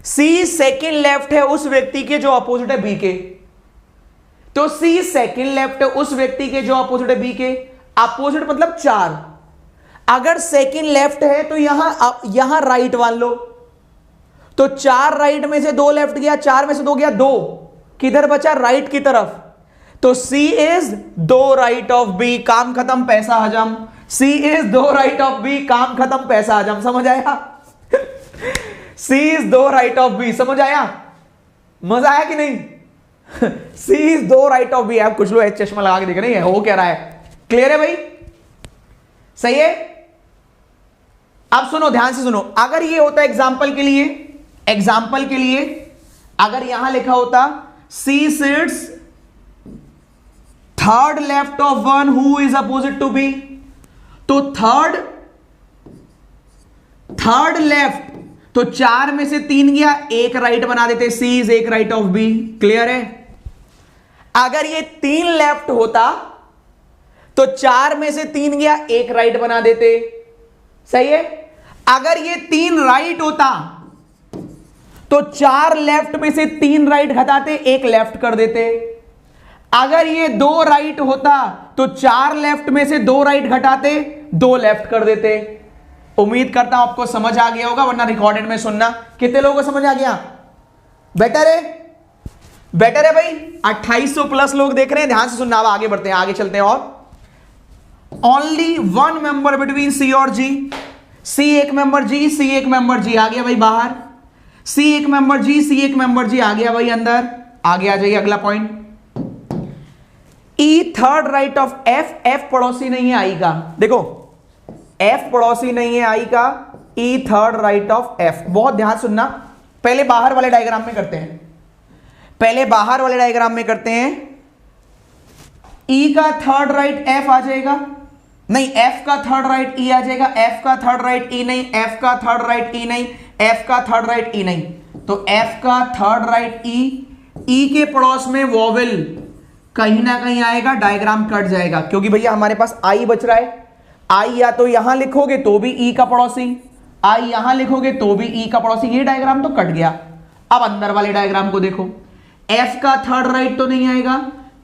सी सेकेंड लेफ्ट है उस व्यक्ति के जो अपोजिट है बी के, तो सी सेकेंड लेफ्ट है उस व्यक्ति के जो अपोजिट है बी के। अपोजिट मतलब 4। अगर सेकेंड लेफ्ट है तो यहां राइट मान लो, तो 4 राइट में से 2 लेफ्ट गया, 4 में से 2 गया 2, किधर बचा? राइट की तरफ। तो C is 2 right of B, काम खत्म पैसा हजम। C is 2 right of B, काम खत्म पैसा हजम। समझ आया? C is 2 right of B, समझ आया? मजा आया कि नहीं? C is 2 right of B। आप कुछ लोग चश्मा लगा के देख रहे हैं, हो क्या रहा है? क्लियर है भाई? सही है। अब सुनो, ध्यान से सुनो। अगर ये होता एग्जाम्पल के लिए, एग्जाम्पल के लिए अगर यहां लिखा होता C sits third left of one who is opposite to B, तो थर्ड लेफ्ट, तो 4 में से 3 गया, 1 राइट बना देते। C is 1 right of B. Clear है? अगर ये 3 लेफ्ट होता तो 4 में से 3 गया, 1 राइट बना देते। सही है? अगर ये 3 राइट होता तो 4 लेफ्ट में से 3 राइट घटाते, 1 लेफ्ट कर देते। अगर ये 2 राइट होता तो 4 लेफ्ट में से 2 राइट घटाते, 2 लेफ्ट कर देते। उम्मीद करता हूं आपको समझ आ गया होगा, वरना रिकॉर्डेड में सुनना। कितने लोगों को समझ आ गया? बेटर है? बेटर है भाई? 2800 प्लस लोग देख रहे हैं। ध्यान से सुनना। अब आगे बढ़ते हैं, आगे चलते हैं। और ओनली 1 मेंबर बिटवीन सी और जी। सी एक मेंबर, जी सी एक मेंबर, जी आ गया भाई बाहर। सी एक मेंबर, जी सी एक मेंबर, जी आ गया भाई अंदर। आगे आ जाइए, अगला point. E third right of F. F पड़ोसी नहीं है आई का। देखो एफ पड़ोसी नहीं है आई का। ई थर्ड राइट ऑफ एफ। बहुत ध्यान सुनना। पहले बाहर वाले डायग्राम में करते हैं, पहले बाहर वाले डायग्राम में करते हैं। ई का थर्ड राइट एफ आ जाएगा, नहीं एफ का थर्ड राइट ई आ जाएगा। एफ का थर्ड राइट ई नहीं, एफ का थर्ड राइट ई नहीं, एफ का थर्ड राइट ई नहीं। तो एफ का थर्ड राइट ई। ई के पड़ोस में वोवेल कहीं ना कहीं आएगा, डायग्राम कट जाएगा, क्योंकि भैया हमारे पास आई बच रहा है। आई या तो यहां लिखोगे तो भी ई का पड़ोसी, आई यहां लिखोगे तो भी ई का पड़ोसी। ये डायग्राम तो कट गया। अब अंदर वाले डायग्राम को देखो। एफ का थर्ड राइट तो नहीं आएगा।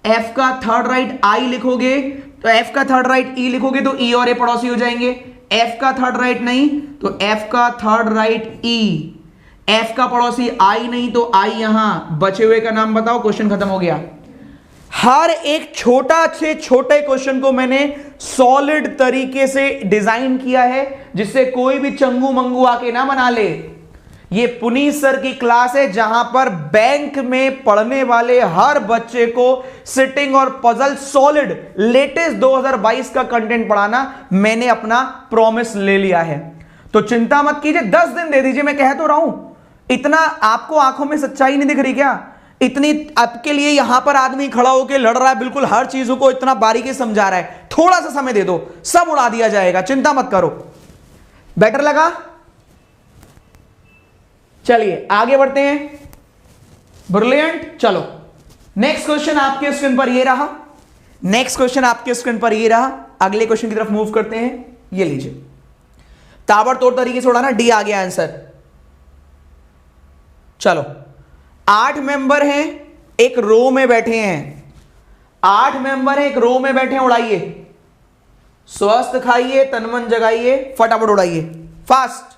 एफ का थर्ड राइट आई लिखोगे तो एफ का थर्ड राइट ई लिखोगे तो ई और ए पड़ोसी हो जाएंगे। एफ का थर्ड राइट नहीं तो एफ का थर्ड राइट ई। एफ का पड़ोसी आई नहीं तो आई यहां, बचे हुए का नाम बताओ, क्वेश्चन खत्म हो गया। हर एक छोटा से छोटे क्वेश्चन को मैंने सॉलिड तरीके से डिजाइन किया है जिससे कोई भी चंगू मंगू आके ना बना ले। ये पुनीत सर की क्लास है जहां पर बैंक में पढ़ने वाले हर बच्चे को सिटिंग और पजल सॉलिड लेटेस्ट 2022 का कंटेंट पढ़ाना मैंने अपना प्रॉमिस ले लिया है। तो चिंता मत कीजिए, 10 दिन दे दीजिए, मैं कह तो रहा हूं। इतना आपको आंखों में सच्चाई नहीं दिख रही क्या? इतनी आपके लिए यहां पर आदमी खड़ा होकर लड़ रहा है, बिल्कुल हर चीजों को इतना बारीकी समझा रहा है। थोड़ा सा समय दे दो, सब उड़ा दिया जाएगा, चिंता मत करो। बेटर लगा? चलिए आगे बढ़ते हैं। ब्रिलियंट। चलो नेक्स्ट क्वेश्चन आपके स्क्रीन पर ये रहा, नेक्स्ट क्वेश्चन आपके स्क्रीन पर ये रहा। अगले क्वेश्चन की तरफ मूव करते हैं। ये लीजिए, ताबड़तोड़ तरीके से उड़ाना, डी आ गया आंसर। चलो 8 मेंबर हैं, एक रो में बैठे हैं। 8 मेंबर हैं, एक रो में बैठे हैं, उड़ाइए। स्वस्थ खाइए, तनमन जगाइए, फटाफट उड़ाइए, फास्ट।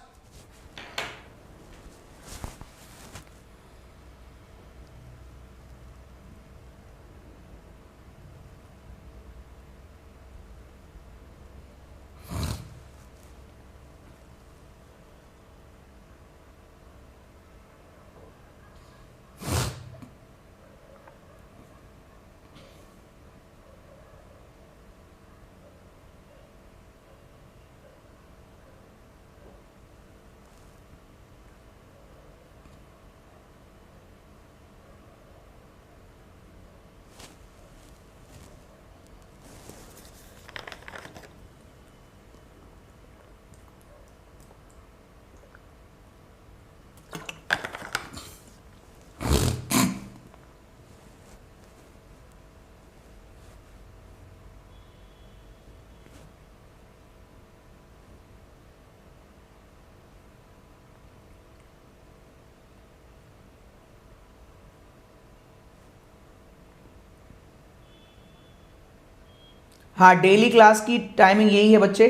हाँ, डेली क्लास की टाइमिंग यही है बच्चे।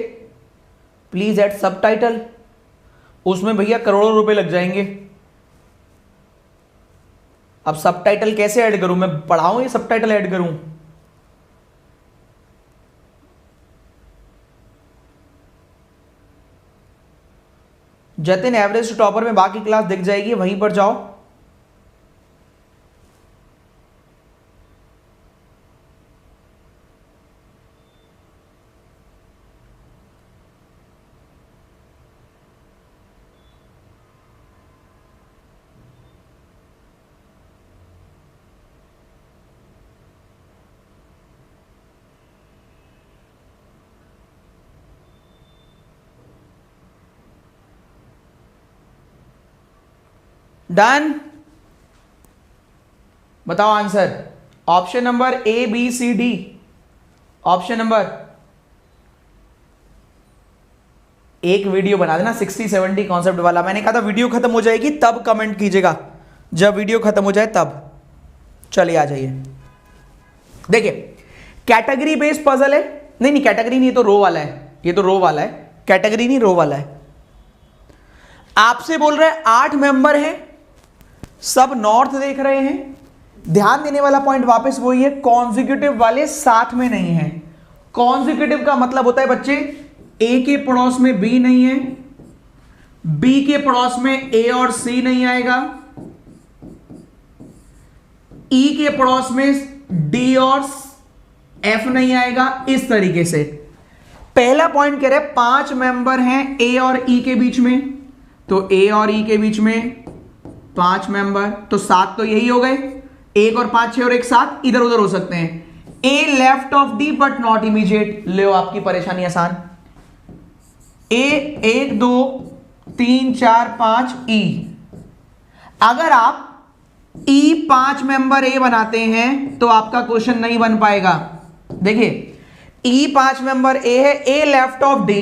प्लीज ऐड सबटाइटल, उसमें भैया करोड़ों रुपए लग जाएंगे। अब सबटाइटल कैसे ऐड करूं? मैं पढ़ाऊं या सबटाइटल ऐड करूं? जतिन एवरेज टू टॉपर में बाकी क्लास दिख जाएगी, वहीं पर जाओ। डन। बताओ answer. Option number A B C D. Option number, एक वीडियो बना देना 60-70 कॉन्सेप्ट वाला। मैंने कहा था वीडियो खत्म हो जाएगी तब कमेंट कीजिएगा, जब वीडियो खत्म हो जाए तब। चलिए आ जाइए। देखिए कैटेगरी बेस्ड पजल है। नहीं कैटेगरी नहीं, ये तो रो वाला है, ये तो रो वाला है, कैटेगरी नहीं रो वाला है। आपसे बोल रहे हैं 8 मेंबर हैं, सब नॉर्थ देख रहे हैं। ध्यान देने वाला पॉइंट वापस वही है, कॉन्जिक्यूटिव वाले साथ में नहीं है। कॉन्जिक्यूटिव का मतलब होता है बच्चे, ए के पड़ोस में बी नहीं है, बी के पड़ोस में ए और सी नहीं आएगा, ई के पड़ोस में डी और एफ नहीं आएगा। इस तरीके से पहला पॉइंट कह रहे 5 मेंबर हैं ए और ई के बीच में, तो ए और ई के बीच में 5 मेंबर, तो 7 तो यही हो गए। 1 और 5 6 और 1 7 इधर उधर हो सकते हैं। A left of D but not immediate. ले आपकी परेशानी आसान। ए 1 2 3 4 5 ई। अगर आप ई 5 मेंबर ए बनाते हैं तो आपका क्वेश्चन नहीं बन पाएगा। देखिए ई 5 मेंबर ए है, ए लेफ्ट ऑफ डी,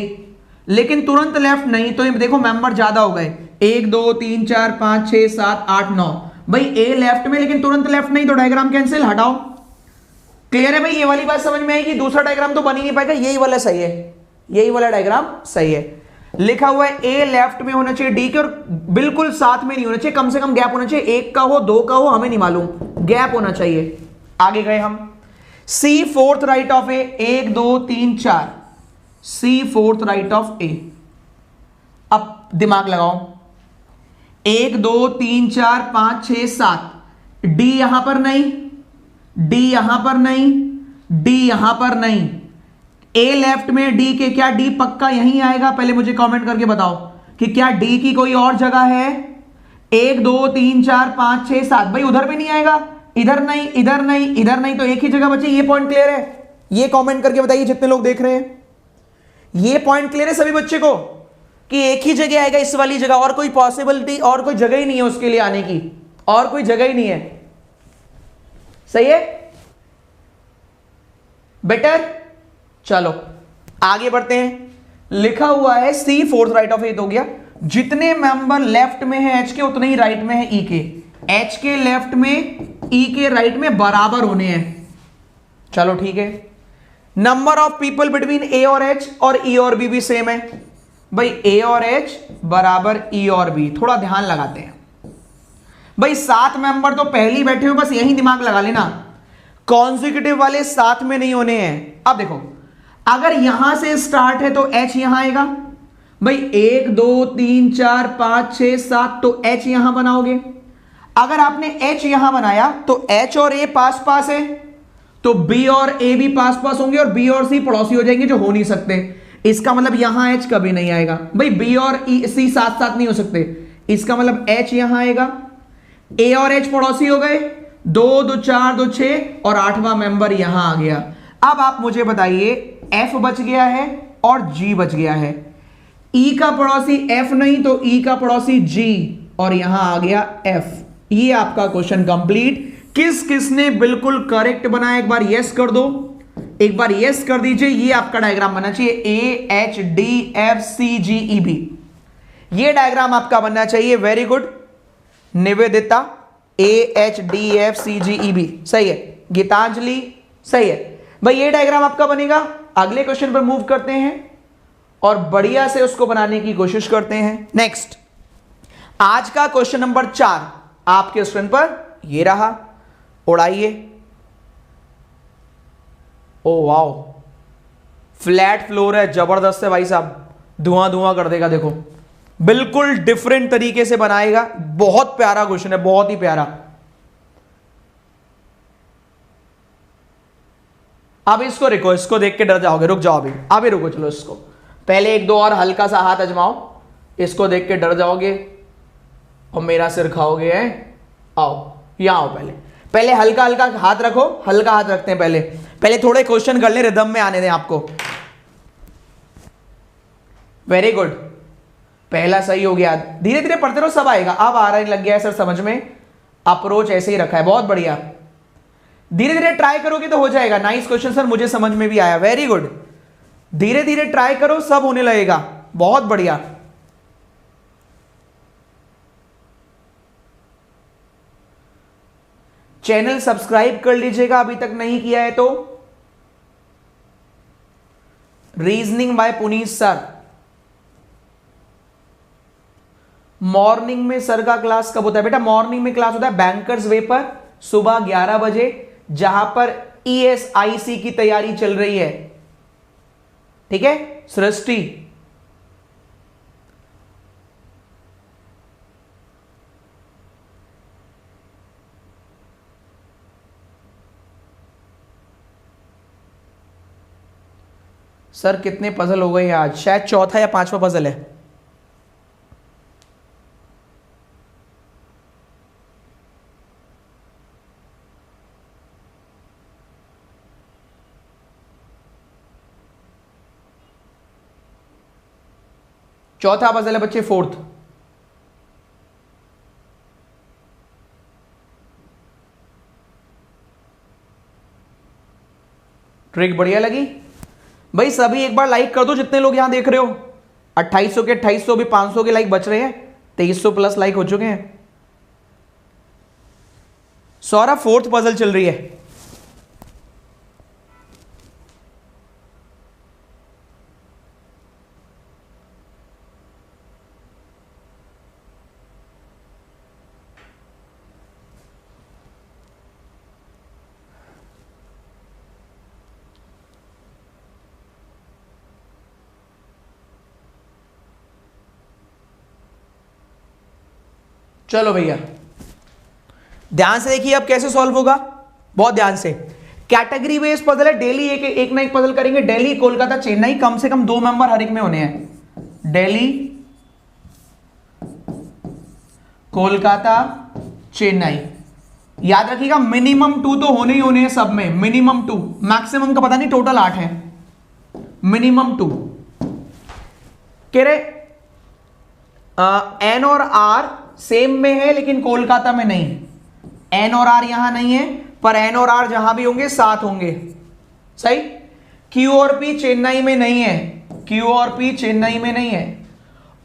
लेकिन तुरंत लेफ्ट नहीं, तो ये देखो मेंबर ज्यादा हो गए, 1 2 3 4 5 6 7 8 9। भाई ए लेफ्ट में लेकिन तुरंत लेफ्ट नहीं, तो डायग्राम कैंसिल, हटाओ। क्लियर है भाई? ये वाली बात समझ में आएगी। दूसरा डायग्राम तो बन ही नहीं पाएगा, यही वाला सही है, यही वाला डायग्राम सही है। लिखा हुआ है ए लेफ्ट में होना चाहिए डी के, और बिल्कुल साथ में नहीं होना चाहिए, कम से कम गैप होना चाहिए, एक का हो दो का हो हमें नहीं मालूम, गैप होना चाहिए। आगे गए हम, C fourth right of A, 1 2 3 4, C fourth right of A. अब दिमाग लगाओ, 1 2 3 4 5 6 7, डी यहां पर नहीं, डी यहां पर नहीं, डी यहां पर नहीं, ए लेफ्ट में डी के, क्या डी पक्का यहीं आएगा? पहले मुझे कमेंट करके बताओ कि क्या डी की कोई और जगह है? 1 2 3 4 5 6 7, भाई उधर भी नहीं आएगा, इधर नहीं, इधर नहीं, इधर नहीं, तो एक ही जगह बची। ये पॉइंट क्लियर है? ये कमेंट करके बताइए जितने लोग देख रहे हैं, ये पॉइंट क्लियर है सभी बच्चे को कि एक ही जगह आएगा इस वाली जगह, और कोई पॉसिबिलिटी और कोई जगह ही नहीं है उसके लिए आने की, और कोई जगह ही नहीं है। सही है बेटर? चलो आगे बढ़ते हैं। लिखा हुआ है सी फोर्थ राइट ऑफ ए हो गया, जितने मेंबर लेफ्ट में है एच के उतने ही राइट में है ई के, एच के लेफ्ट में ई के राइट में बराबर होने हैं। चलो ठीक है। नंबर ऑफ पीपल बिटवीन ए और एच और ई और बी भी सेम है, भाई ए और एच बराबर ई और बी। थोड़ा ध्यान लगाते हैं भाई, 7 मेंबर तो पहले ही बैठे हो, बस यही दिमाग लगा लेना, कॉन्जिक्यूटिव वाले साथ में नहीं होने हैं। अब देखो, अगर यहां से स्टार्ट है तो एच यहां आएगा, भाई 1 2 3 4 5 6 7, तो एच यहां बनाओगे। अगर आपने एच यहां बनाया तो एच और ए पास पास है, तो बी और ए भी पास पास होंगे, और बी और सी पड़ोसी हो जाएंगे, जो हो नहीं सकते। इसका मतलब यहां एच कभी नहीं आएगा, भाई बी और सी साथ साथ नहीं हो सकते, इसका मतलब एच यहां आएगा, ए और एच पड़ोसी हो गए, 2 2 4 2 6, और 8वां मेंबर यहां आ गया। अब आप मुझे बताइए, एफ बच गया है और जी बच गया है, ई का पड़ोसी एफ नहीं तो ई का पड़ोसी जी, और यहां आ गया एफ। ये आपका क्वेश्चन कंप्लीट। किस किसने बिल्कुल करेक्ट बनाया, एक बार यस कर दो, एक बार यस कर दीजिए। ये आपका डायग्राम बनना चाहिए, A H D F C G E B, ये डायग्राम आपका बनना चाहिए। Very good Nivedita, A H D F C G E B, सही है। गीतांजलि, सही है भाई, ये डायग्राम आपका बनेगा। अगले क्वेश्चन पर मूव करते हैं और बढ़िया से उसको बनाने की कोशिश करते हैं। नेक्स्ट, आज का क्वेश्चन नंबर 4 आपके स्क्रीन पर ये रहा, उड़ाइए। ओ वाओ, फ्लैट फ्लोर है, जबरदस्त है भाई साहब, धुआं धुआं कर देगा। देखो बिल्कुल डिफरेंट तरीके से बनाएगा, बहुत प्यारा क्वेश्चन है, बहुत ही प्यारा। अब इसको रुको, इसको देख के डर जाओगे, रुक जाओ अभी रुको, चलो इसको पहले 1 2 और हल्का सा हाथ अजमाओ, इसको देख के डर जाओगे और मेरा सिर खाओगे। है आओ यहां आओ, पहले हल्का हल्का हाथ रखो, हल्का हाथ रखते हैं पहले थोड़े क्वेश्चन कर ले, रिदम में आने दें आपको। वेरी गुड, पहला सही हो गया, धीरे धीरे पढ़ते रहो, सब आएगा। अब आ रहा लग गया है सर समझ में, अप्रोच ऐसे ही रखा है, बहुत बढ़िया। धीरे धीरे ट्राई करोगे तो हो जाएगा। नाइस क्वेश्चन सर, मुझे समझ में भी आया, वेरी गुड। धीरे धीरे ट्राई करो, सब होने लगेगा, बहुत बढ़िया। चैनल सब्सक्राइब कर लीजिएगा अभी तक नहीं किया है तो। Reasoning bye Puneet sir, morning में सर का क्लास कब होता है बेटा? मॉर्निंग में क्लास होता है बैंकर्स वे पर सुबह 11 बजे, जहां पर ESIC की तैयारी चल रही है। ठीक है सृष्टि, सर कितने पजल हो गए आज? शायद चौथा या 5वां पजल है। चौथा पजल है बच्चे, 4th। ट्रिक बढ़िया लगी भाई? सभी एक बार लाइक कर दो जितने लोग यहां देख रहे हो। 2800 के 2800 भी 500 के लाइक बच रहे हैं, 2300 प्लस लाइक हो चुके हैं। सौरभ 4th पजल चल रही है। चलो भैया ध्यान से देखिए अब कैसे सॉल्व होगा, बहुत ध्यान से। कैटेगरी बेस्ड पजल है, डेली एक ना एक पजल करेंगे। दिल्ली कोलकाता चेन्नई, कम से कम 2 मेंबर हर एक में होने हैं। दिल्ली कोलकाता चेन्नई, याद रखिएगा मिनिमम 2 तो होने ही होने हैं सब में, मिनिमम 2, मैक्सिमम का पता नहीं, टोटल 8 है, मिनिमम 2। कह रहे एन और आर सेम में है लेकिन कोलकाता में नहीं। एन और आर यहां नहीं है, पर एन और आर जहां भी होंगे साथ होंगे, सही। क्यू और पी चेन्नई में नहीं है, क्यू और पी चेन्नई में नहीं है।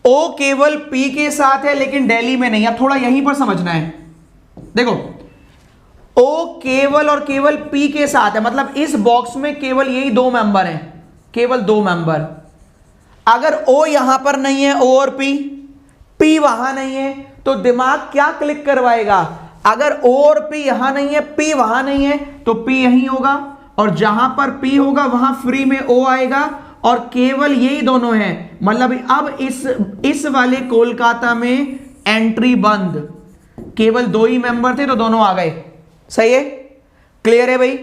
ओ केवल पी के साथ है लेकिन दिल्ली में नहीं। अब थोड़ा यहीं पर समझना है, देखो ओ केवल और केवल पी के साथ है, मतलब इस बॉक्स में केवल यही 2 मेंबर हैं, केवल 2 मेंबर। अगर ओ यहां पर नहीं है, ओ और पी वहां नहीं है, तो दिमाग क्या क्लिक करवाएगा? अगर ओ और पी यहां नहीं है, पी वहां नहीं है, तो पी यहीं होगा, और जहां पर पी होगा वहां फ्री में ओ आएगा, और केवल यही दोनों हैं। मतलब अब इस वाले कोलकाता में एंट्री बंद, केवल 2 ही मेंबर थे तो दोनों आ गए, सही है, क्लियर है भाई।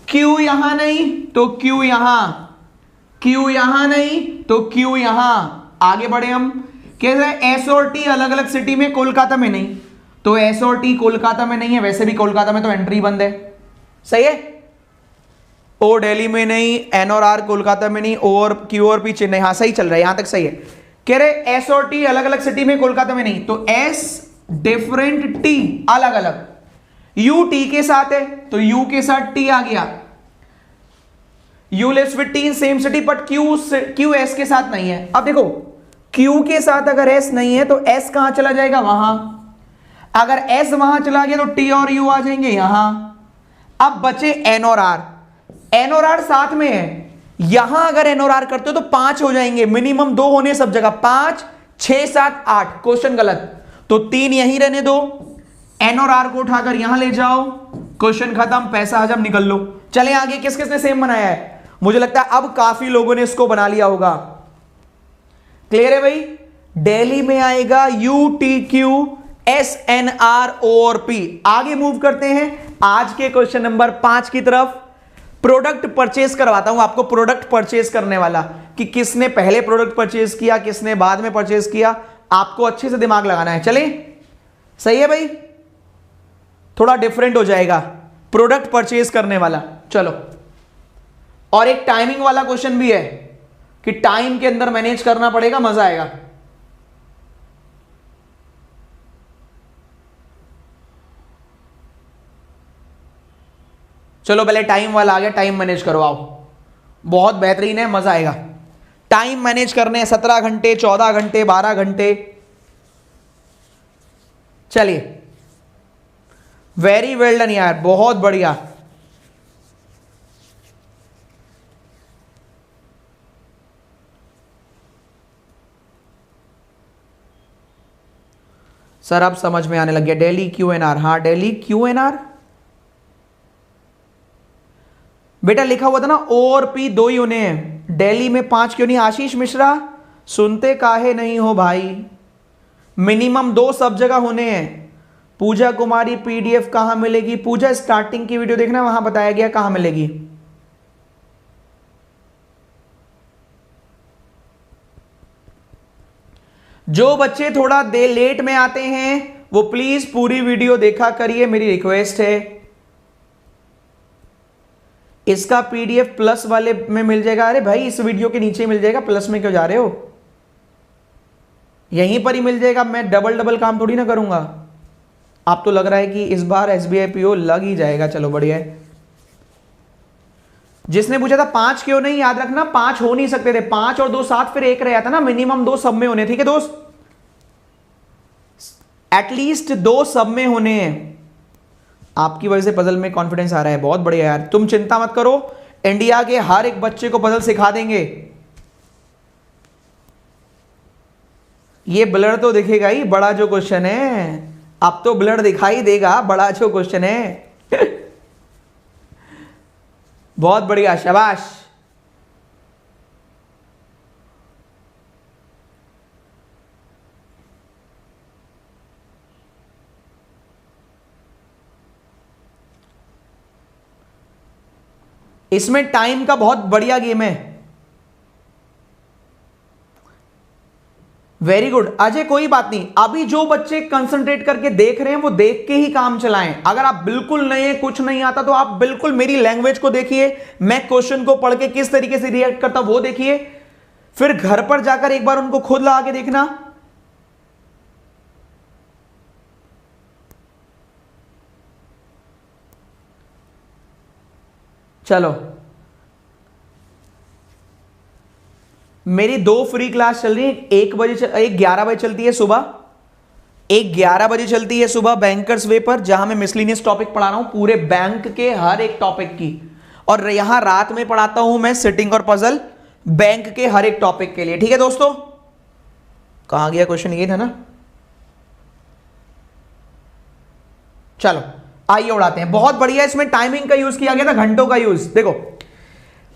क्यू यहां नहीं तो क्यू यहां, क्यू यहां नहीं तो क्यू यहां। आगे बढ़े हम, कह रहे हैं एस और टी अलग अलग सिटी में, कोलकाता में नहीं, तो एस और टी कोलकाता में नहीं है, वैसे भी कोलकाता में तो एंट्री बंद है, सही है। ओ दिल्ली में नहीं, एन और आर कोलकाता में नहीं, ओ और क्यू और पी चेन्नई, हाँ सही चल रहा है, यहां तक सही है। कह रहे एस और टी अलग अलग सिटी में, कोलकाता में नहीं, तो एस डिफरेंट टी अलग अलग। यू टी के साथ है तो यू के साथ टी आ गया, U lives with T in same city, but Q S के साथ नहीं है। अब देखो क्यू के साथ अगर एस नहीं है तो एस कहां चला जाएगा? वहां। अगर एस वहां चला गया तो टी और यू आ जाएंगे यहां। अब बचे एन और आर, एन और आर साथ में है, यहां अगर एन और आर करते हो तो 5 हो जाएंगे, मिनिमम 2 होने सब जगह, 5 6 7 8, क्वेश्चन गलत, तो 3 यहीं रहने दो, एन और आर को उठाकर यहां ले जाओ, क्वेश्चन खत्म, पैसा हजम, निकल लो। चले आगे, किस किसने सेम बनाया है? मुझे लगता है अब काफी लोगों ने इसको बना लिया होगा, क्लियर है भाई। दिल्ली में आएगा U T Q S N R O और पी। आगे मूव करते हैं आज के क्वेश्चन नंबर 5 की तरफ। प्रोडक्ट परचेज करवाता हूं आपको, प्रोडक्ट परचेज करने वाला, कि किसने पहले प्रोडक्ट परचेज किया, किसने बाद में परचेज किया, आपको अच्छे से दिमाग लगाना है। चले, सही है भाई, थोड़ा डिफरेंट हो जाएगा, प्रोडक्ट परचेज करने वाला। चलो, और एक टाइमिंग वाला क्वेश्चन भी है कि टाइम के अंदर मैनेज करना पड़ेगा, मजा आएगा। चलो पहले टाइम वाला आ गया, टाइम मैनेज करवाओ, बहुत बेहतरीन है, मजा आएगा। टाइम मैनेज करने 17 घंटे, 14 घंटे, 12 घंटे। चलिए, वेरी वेल डन यार, बहुत बढ़िया। सर अब समझ में आने लग गया, दिल्ली क्यू एन आर, हाँ दिल्ली क्यू एन आर बेटा लिखा हुआ था ना, ओ और पी 2 ही होने हैं, दिल्ली में 5 क्यों नहीं? आशीष मिश्रा सुनते काहे नहीं हो भाई, मिनिमम 2 सब जगह होने हैं। पूजा कुमारी पीडीएफ कहां मिलेगी? पूजा स्टार्टिंग की वीडियो देखना, वहां बताया गया कहां मिलेगी। जो बच्चे थोड़ा देर लेट में आते हैं वो प्लीज पूरी वीडियो देखा करिए, मेरी रिक्वेस्ट है। इसका पीडीएफ प्लस वाले में मिल जाएगा। अरे भाई इस वीडियो के नीचे मिल जाएगा, प्लस में क्यों जा रहे हो? यहीं पर ही मिल जाएगा, मैं डबल डबल काम थोड़ी ना करूंगा। आप तो लग रहा है कि इस बार एसबीआई पीओ लग ही जाएगा, चलो बढ़िया है। जिसने पूछा था 5 क्यों नहीं, याद रखना 5 हो नहीं सकते थे, 5 और 2 7 फिर 1 रह था ना, मिनिमम 2 सब में होने, ठीक है दोस्त, एटलीस्ट 2 सब में होने हैं। आपकी वजह से पजल में कॉन्फिडेंस आ रहा है, बहुत बढ़िया यार, तुम चिंता मत करो, इंडिया के हर एक बच्चे को पजल सिखा देंगे। ये ब्लर तो दिखेगा ही, बड़ा जो क्वेश्चन है, अब तो ब्लर दिखाई देगा, बड़ा जो क्वेश्चन है। बहुत बढ़िया, शाबाश। इसमें टाइम का बहुत बढ़िया गेम है। वेरी गुड अजय, कोई बात नहीं। अभी जो बच्चे कंसंट्रेट करके देख रहे हैं वो देख के ही काम चलाएं। अगर आप बिल्कुल नए हैं, कुछ नहीं आता, तो आप बिल्कुल मेरी लैंग्वेज को देखिए, मैं क्वेश्चन को पढ़ के किस तरीके से रिएक्ट करता हूं वो देखिए, फिर घर पर जाकर एक बार उनको खुद लगा के देखना। चलो, मेरी 2 फ्री क्लास चल रही है। 1 11 बजे चलती है सुबह, 11 बजे चलती है सुबह बैंकर्स वे पर, जहां मैं मिसलिनियस टॉपिक पढ़ा रहा हूं पूरे बैंक के हर एक टॉपिक की। और यहां रात में पढ़ाता हूं मैं सिटिंग और पजल बैंक के हर एक टॉपिक के लिए। ठीक है दोस्तों, कहां गया क्वेश्चन, ये था ना। चलो आइए उड़ाते हैं। बहुत बढ़िया, इसमें टाइमिंग का यूज किया गया था, घंटों का यूज। देखो,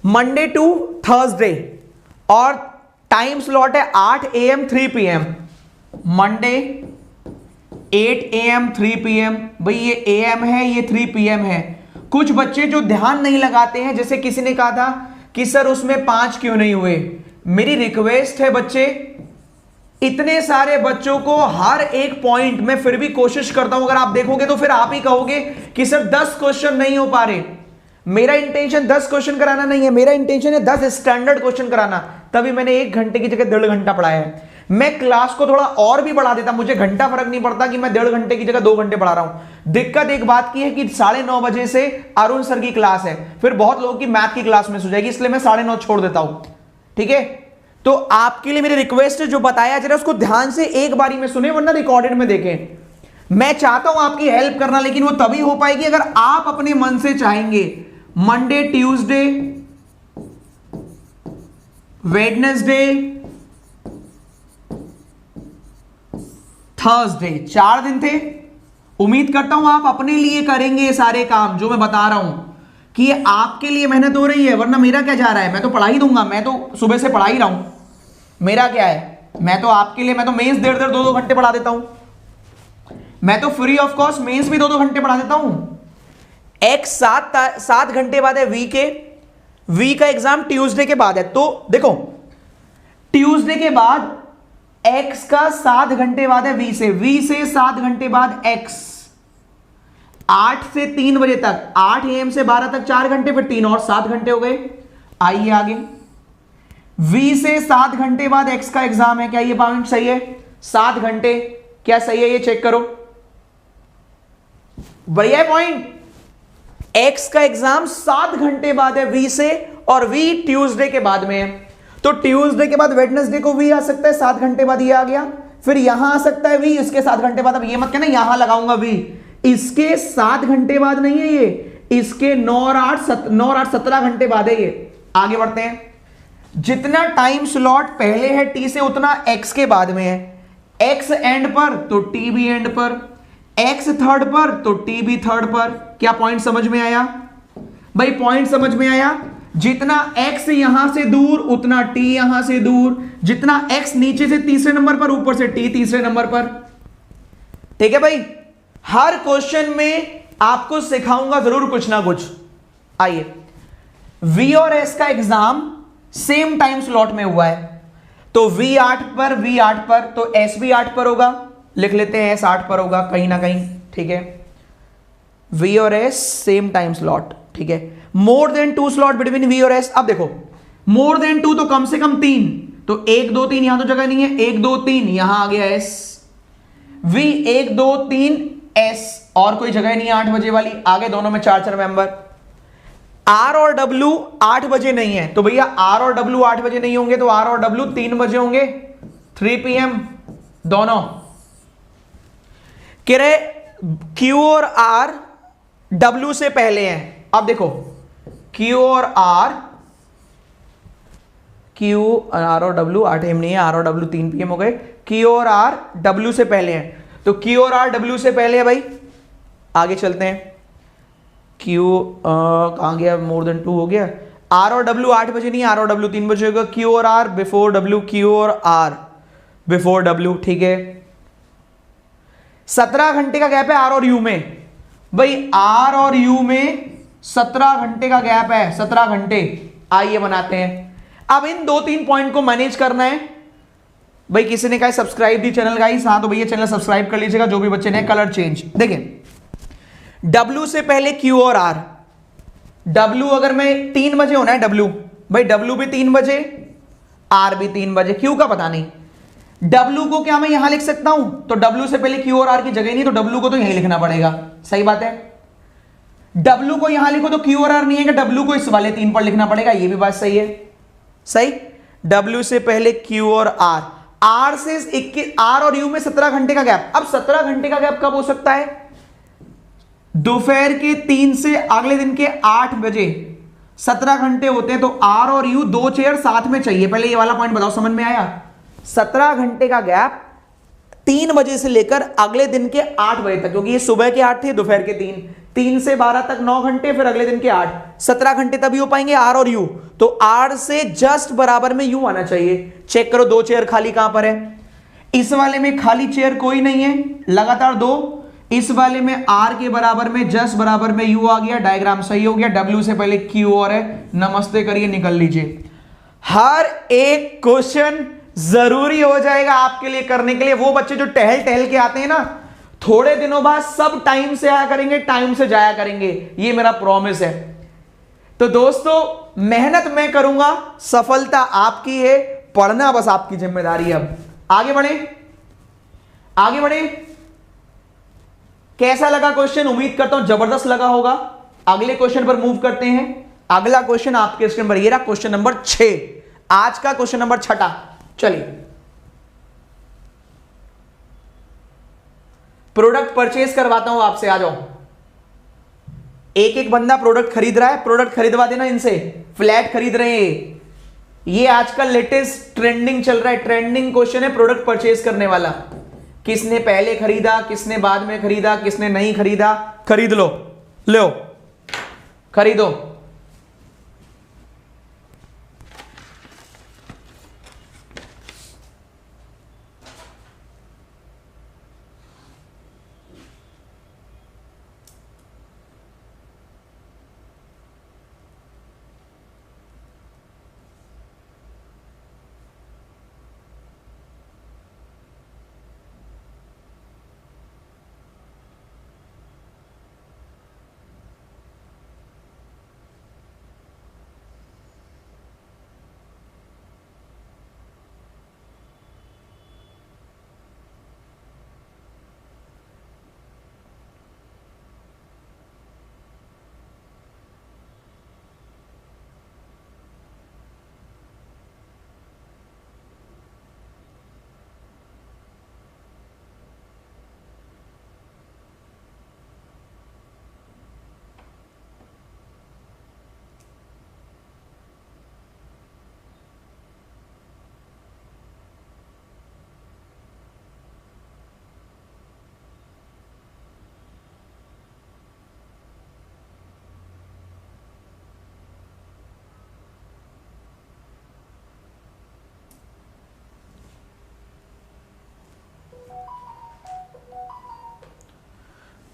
मंडे टू थर्सडे और टाइम स्लॉट है 8 AM 3 PM। Monday 8 AM 3 PM, भाई ये AM है, ये 3 PM है। कुछ बच्चे जो ध्यान नहीं लगाते हैं, जैसे किसी ने कहा था कि सर उसमें 5 क्यों नहीं हुए। मेरी रिक्वेस्ट है बच्चे, इतने सारे बच्चों को हर एक पॉइंट में फिर भी कोशिश करता हूं, अगर आप देखोगे तो फिर आप ही कहोगे कि सर 10 क्वेश्चन नहीं हो पा रहे। मेरा इंटेंशन 10 क्वेश्चन कराना नहीं है, मेरा इंटेंशन है 10 स्टैंडर्ड क्वेश्चन कराना। तभी मैंने 1 घंटे की जगह 1.5 घंटा पढ़ाया है। मैं क्लास को थोड़ा और भी बढ़ा देता, मुझे घंटा फर्क नहीं पड़ता कि मैं 1.5 घंटे की जगह 2 घंटे पढ़ा रहा हूं। दिक्कत एक बात की है कि 9:30 बजे से अरुण सर की क्लास है, फिर बहुत लोगों की मैथ की क्लास मिस हो जाएगी, इसलिए मैं 9:30 छोड़ देता हूं। ठीक है, तो आपके लिए मेरी रिक्वेस्ट है, जो बताया जरा उसको ध्यान से एक बारी में सुने, वरना रिकॉर्डेड में देखें। मैं चाहता हूं आपकी हेल्प करना, लेकिन वो तभी हो पाएगी अगर आप अपने मन से चाहेंगे। मंडे, ट्यूसडे, वेडनेसडे, थर्सडे, 4 दिन थे। उम्मीद करता हूं आप अपने लिए करेंगे ये सारे काम जो मैं बता रहा हूं, कि ये आपके लिए मेहनत हो रही है, वरना मेरा क्या जा रहा है। मैं तो पढ़ा ही दूंगा, मैं तो सुबह से पढ़ा ही रहा हूं, मेरा क्या है। मैं तो आपके लिए, मैं तो मेंस 1.5 2 घंटे पढ़ा देता हूं। मैं तो फ्री ऑफ कॉस्ट मेंस भी 2 घंटे पढ़ा देता हूं। एक्स 7 घंटे बाद है वी का एग्जाम ट्यूसडे के बाद है। तो देखो, ट्यूसडे के बाद एक्स का 7 घंटे बाद है वी से 7 घंटे बाद एक्स। 8 से 3 बजे तक, 8 AM से 12 तक 4 घंटे, फिर 3 और 7 घंटे हो गए। आइए आगे, वी से 7 घंटे बाद एक्स का एग्जाम है। क्या ये पॉइंट सही है? 7 घंटे क्या सही है? ये चेक करो, बढ़िया है पॉइंट। एक्स का एग्जाम 7 घंटे बाद है वी से, और वी ट्यूसडे के बाद में है। तो ट्यूसडे के बाद वेडनेसडे को वी आ सकता है, 7 घंटे बाद ये आ गया। फिर यहां आ सकता है वी, इसके 7 घंटे बाद। अब ये मत कहना यहां लगाऊंगा वी, इसके 7 घंटे बाद नहीं है ये, इसके 9 और 8 17 घंटे बाद है ये। आगे बढ़ते हैं। जितना टाइम स्लॉट पहले है टी से, उतना एक्स के बाद में है। एक्स एंड पर तो टी भी एंड पर, एक्स थर्ड पर तो टी भी थर्ड पर। क्या पॉइंट समझ में आया भाई? पॉइंट समझ में आया? जितना x यहां से दूर उतना t यहां से दूर, जितना x नीचे से तीसरे नंबर पर, ऊपर से t तीसरे नंबर पर। ठीक है भाई, हर क्वेश्चन में आपको सिखाऊंगा जरूर कुछ ना कुछ। आइए, v और s का एग्जाम सेम टाइम स्लॉट में हुआ है, तो v 8 पर तो s भी 8 पर होगा। लिख लेते हैं s 8 पर होगा कहीं ना कहीं। ठीक है, v और s सेम टाइम स्लॉट। ठीक है, more than 2 slot between v और s। अब देखो, मोर देन 2 तो कम से कम 3, तो 1 2 3 यहां तो जगह नहीं है, 1 2 3 यहां आ गया s। v 1 2 3 s, और कोई जगह नहीं 8 बजे वाली। आगे दोनों में 4 मेंबर। r और w 8 बजे नहीं है, तो भैया r और w 8 बजे नहीं होंगे, तो r और w 3 बजे होंगे, 3 PM दोनों। कह रहे q और r w से पहले हैं। अब देखो, Q और R, Q R और W 8 AM नहीं है, R और W 3 PM हो गए। Q और R W से पहले हैं, तो Q और R W से पहले है भाई। आगे चलते हैं। Q कहां गया? मोर देन 2 हो गया। R और W 8 बजे नहीं, R और W 3 बजे होगा। Q और R बिफोर W, Q और R बिफोर W। ठीक है, 17 घंटे का गैप है R और U में। भाई R और U में 17 घंटे का गैप है, 17 घंटे। आइए बनाते हैं। अब इन 2-3 पॉइंट को मैनेज करना है। भाई किसी ने कहा सब्सक्राइब दी चैनल गाइस, हाँ तो भैया चैनल सब्सक्राइब कर लीजिएगा जो भी बच्चे ने। कलर चेंज देखिए, W से पहले Q और R। W अगर मैं 3 बजे होना है W, भाई W भी 3 बजे, R भी 3 बजे, Q का पता नहीं। W को क्या मैं यहां लिख सकता हूं? तो W से पहले Q और R की जगह नहीं, तो W को तो यहीं लिखना पड़ेगा। सही बात है। W को यहां लिखो तो Q और R नहीं है कि W को इस वाले 3 पर लिखना पड़ेगा, ये भी बात सही है। सही। W से पहले Q और R, R से 21, R और U में 17 घंटे का गैप। अब 17 घंटे का गैप कब हो सकता है? दोपहर के 3 से अगले दिन के 8 बजे 17 घंटे होते हैं, तो R और U 2 चेयर साथ में चाहिए। पहले ये वाला पॉइंट बताओ, समझ में आया? 17 घंटे का गैप 3 बजे से लेकर अगले दिन के 8 बजे तक, क्योंकि ये सुबह के 8 थे, दोपहर के 3 से 12 तक 9 घंटे, फिर अगले दिन के 8, 17 घंटे तभी हो पाएंगे R और U। तो R से जस्ट बराबर में U आना चाहिए। चेक करो 2 चेयर खाली कहां पर है। इस वाले में खाली चेयर कोई नहीं है, लगातार 2। इस वाले में R के बराबर में जस्ट बराबर में U आ गया, डायग्राम सही हो गया। W से पहले Q और है, नमस्ते करिए, निकल लीजिए। हर एक क्वेश्चन जरूरी हो जाएगा आपके लिए करने के लिए। वो बच्चे जो टहल टहल के आते हैं ना, थोड़े दिनों बाद सब टाइम से आया करेंगे, टाइम से जाया करेंगे, ये मेरा प्रॉमिस है। तो दोस्तों मेहनत मैं करूंगा, सफलता आपकी है, पढ़ना बस आपकी जिम्मेदारी है। अब आगे बढ़े, आगे बढ़े। कैसा लगा क्वेश्चन? उम्मीद करता हूं जबरदस्त लगा होगा। अगले क्वेश्चन पर मूव करते हैं। अगला क्वेश्चन आपके स्क्रीन पर ये रहा, क्वेश्चन नंबर 6, आज का क्वेश्चन नंबर 6। चलिए, प्रोडक्ट परचेज करवाता हूं आपसे, आ जाओ। एक एक बंदा प्रोडक्ट खरीद रहा है, प्रोडक्ट खरीदवा देना इनसे। फ्लैट खरीद रहे हैं, ये आजकल लेटेस्ट ट्रेंडिंग चल रहा है। ट्रेंडिंग क्वेश्चन है प्रोडक्ट परचेज करने वाला। किसने पहले खरीदा, किसने बाद में खरीदा, किसने नहीं खरीदा, खरीद लो, लो खरीदो।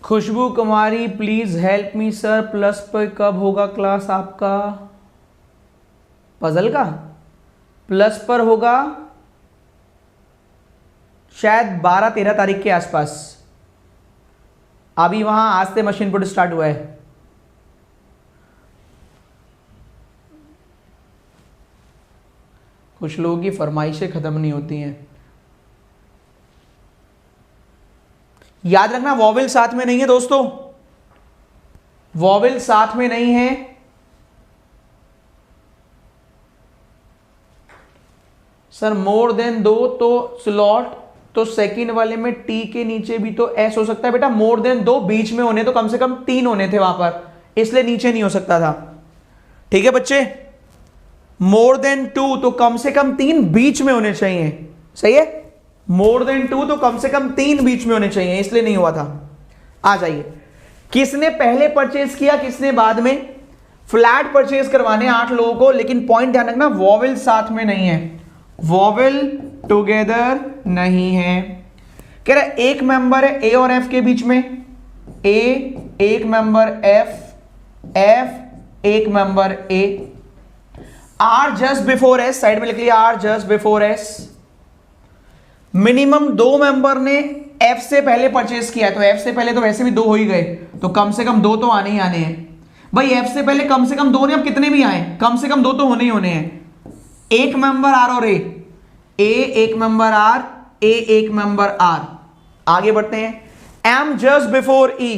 Khushboo Kumari please help me sir, plus पर कब होगा क्लास आपका? पजल का प्लस पर होगा शायद 12-13 तारीख के आसपास। अभी वहां आज से मशीन पुट स्टार्ट हुआ है। कुछ लोगों की फरमाइशें खत्म नहीं होती हैं। याद रखना वॉवेल साथ में नहीं है दोस्तों, वॉवेल साथ में नहीं है। सर मोर देन 2 तो स्लॉट, तो सेकंड वाले में टी के नीचे भी तो एस हो सकता है। बेटा मोर देन 2 बीच में होने तो कम से कम 3 होने थे वहां पर, इसलिए नीचे नहीं हो सकता था। ठीक है बच्चे, मोर देन 2 तो कम से कम 3 बीच में होने चाहिए। सही है, मोर देन 2 तो कम से कम 3 बीच में होने चाहिए, इसलिए नहीं हुआ था। आ जाइए, किसने पहले परचेज किया, किसने बाद में? फ्लैट परचेज करवाने 8 लोगों को, लेकिन पॉइंट ध्यान रखना वॉवेल साथ में नहीं है, वॉवेल टुगेदर नहीं है। कह रहा एक मेंबर है ए और एफ के बीच में, ए एक मेंबर एफ F एक member A, R just before S, side में लिख लिया R just before S। Minimum 2 member ने F से पहले परचेस किया है, तो F से पहले तो वैसे भी 2 हो ही गए, तो कम से कम 2 तो आने ही आने हैं भाई। F से पहले कम से कम 2 ने, अब कितने भी आए कम से कम 2 तो होने ही होने हैं। एक मेंबर R और A एक मेंबर R, A एक मेंबर R। आगे बढ़ते हैं। M जस्ट बिफोर E,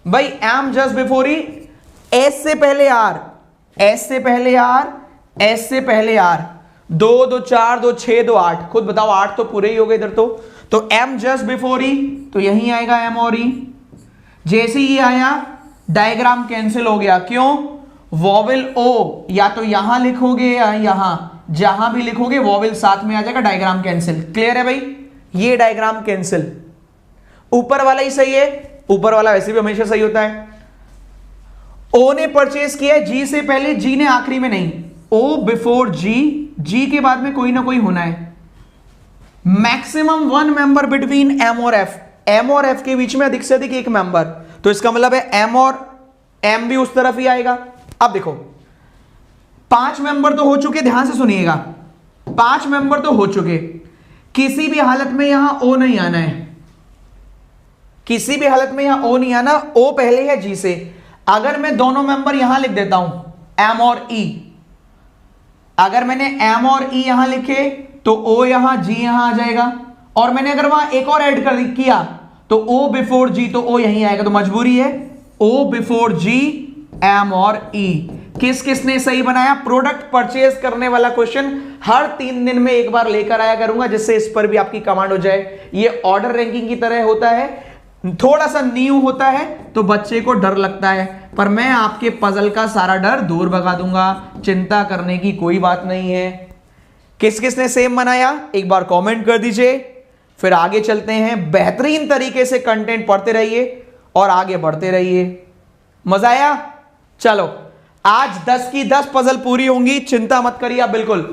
भाई M just before E, S से पहले R, S से पहले R, S से पहले R, 2 2 4 2 6 2 8, खुद बताओ 8 तो पूरे ही हो गए इधर तो M जस्ट बिफोर E, तो यहीं आएगा M और E। जैसे ही आया डायग्राम कैंसिल हो गया, क्यों? वॉवेल O या तो यहां लिखोगे या यहां, जहां भी लिखोगे वॉवेल साथ में आ जाएगा, डायग्राम कैंसिल। क्लियर है भाई? ये डायग्राम कैंसिल। ऊपर वाला ही सही है, ऊपर वाला वैसे भी हमेशा सही होता है। O ने परचेस किया है G से पहले, G ने आखिरी में नहीं, O बिफोर G, G के बाद में कोई ना कोई होना है। मैक्सिमम 1 मेंबर बिटवीन M और F, M और F के बीच में अधिक से अधिक एक मेंबर, तो इसका मतलब है M और M भी उस तरफ ही आएगा। अब देखो 5 मेंबर तो हो चुके, ध्यान से सुनिएगा, 5 मेंबर तो हो चुके, किसी भी हालत में यहां O नहीं आना है, किसी भी हालत में यहां O नहीं आना, O पहले है G से। अगर मैं दोनों मेंबर यहां लिख देता हूं M और E, अगर मैंने M और E यहां लिखे तो O यहां, G यहां आ जाएगा, और मैंने अगर वहां एक और ऐड कर किया तो O बिफोर G, तो O यहीं आएगा, तो मजबूरी है O बिफोर G, M और E। किस किसने सही बनाया? प्रोडक्ट परचेज करने वाला क्वेश्चन हर 3 दिन में एक बार लेकर आया करूंगा, जिससे इस पर भी आपकी कमांड हो जाए। ये ऑर्डर रैंकिंग की तरह होता है, थोड़ा सा न्यू होता है तो बच्चे को डर लगता है, पर मैं आपके पजल का सारा डर दूर भगा दूंगा, चिंता करने की कोई बात नहीं है। किस किसने सेम बनाया एक बार कमेंट कर दीजिए, फिर आगे चलते हैं। बेहतरीन तरीके से कंटेंट पढ़ते रहिए और आगे बढ़ते रहिए। मजा आया? चलो आज 10 की 10 पजल पूरी होंगी, चिंता मत करिए आप बिल्कुल।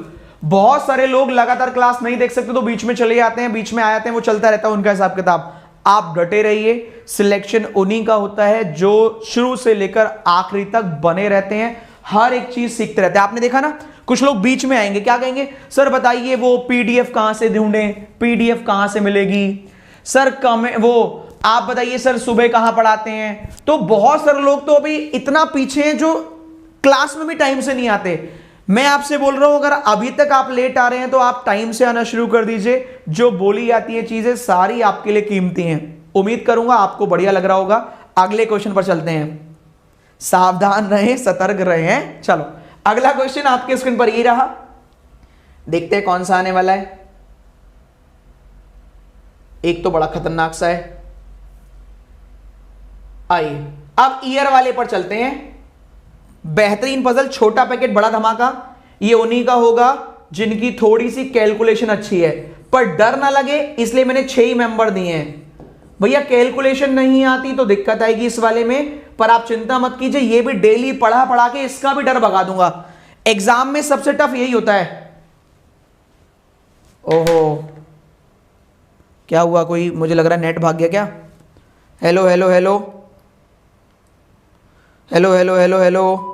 बहुत सारे लोग लगातार क्लास नहीं देख सकते तो बीच में चले जाते हैं, बीच में आ जाते हैं, वो चलता रहता है उनका हिसाब किताब। आप डटे रहिए, सिलेक्शन उन्हीं का होता है जो शुरू से लेकर आखिरी तक बने रहते हैं, हर एक चीज सीखते रहते हैं। आपने देखा ना, कुछ लोग बीच में आएंगे, क्या कहेंगे? सर बताइए वो पीडीएफ कहां से ढूंढें, पीडीएफ कहां से मिलेगी सर, वो आप बताइए सर सुबह कहां पढ़ाते हैं। तो बहुत सारे लोग तो अभी इतना पीछे हैं जो क्लास में भी टाइम से नहीं आते। मैं आपसे बोल रहा हूं, अगर अभी तक आप लेट आ रहे हैं तो आप टाइम से आना शुरू कर दीजिए। जो बोली जाती है चीजें सारी आपके लिए कीमती हैं। उम्मीद करूंगा आपको बढ़िया लग रहा होगा। अगले क्वेश्चन पर चलते हैं। सावधान रहें, सतर्क रहें। चलो अगला क्वेश्चन आपके स्क्रीन पर ये रहा, देखते हैं कौन सा आने वाला है। एक तो बड़ा खतरनाक सा है। आइए अब ईयर वाले पर चलते हैं। बेहतरीन पजल, छोटा पैकेट बड़ा धमाका। ये उन्हीं का होगा जिनकी थोड़ी सी कैलकुलेशन अच्छी है, पर डर ना लगे इसलिए मैंने 6 ही मेंबर दिए हैं। भैया कैलकुलेशन नहीं आती तो दिक्कत आएगी इस वाले में, पर आप चिंता मत कीजिए, ये भी डेली पढ़ा पढ़ा के इसका भी डर भगा दूंगा। एग्जाम में सबसे टफ यही होता है। ओहो क्या हुआ, कोई मुझे लग रहा है नेट भाग गया क्या? Hello hello hello hello hello hello hello,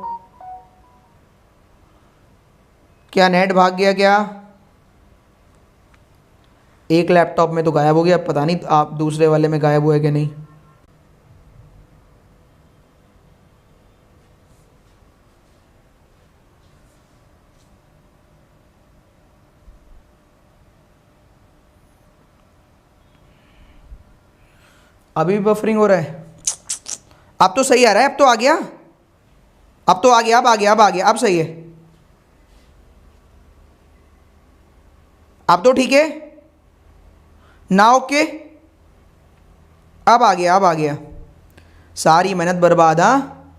क्या नेट भाग गया क्या? एक लैपटॉप में तो गायब हो गया, पता नहीं आप दूसरे वाले में गायब हुए कि नहीं। अभी भी बफरिंग हो रहा है। अब तो सही आ रहा है, अब तो आ गया, अब तो आ गया, अब आ गया, अब आ गया, अब सही है, अब तो ठीक है ना। ओके अब आ गया, अब आ गया। सारी मेहनत बर्बाद। हाँ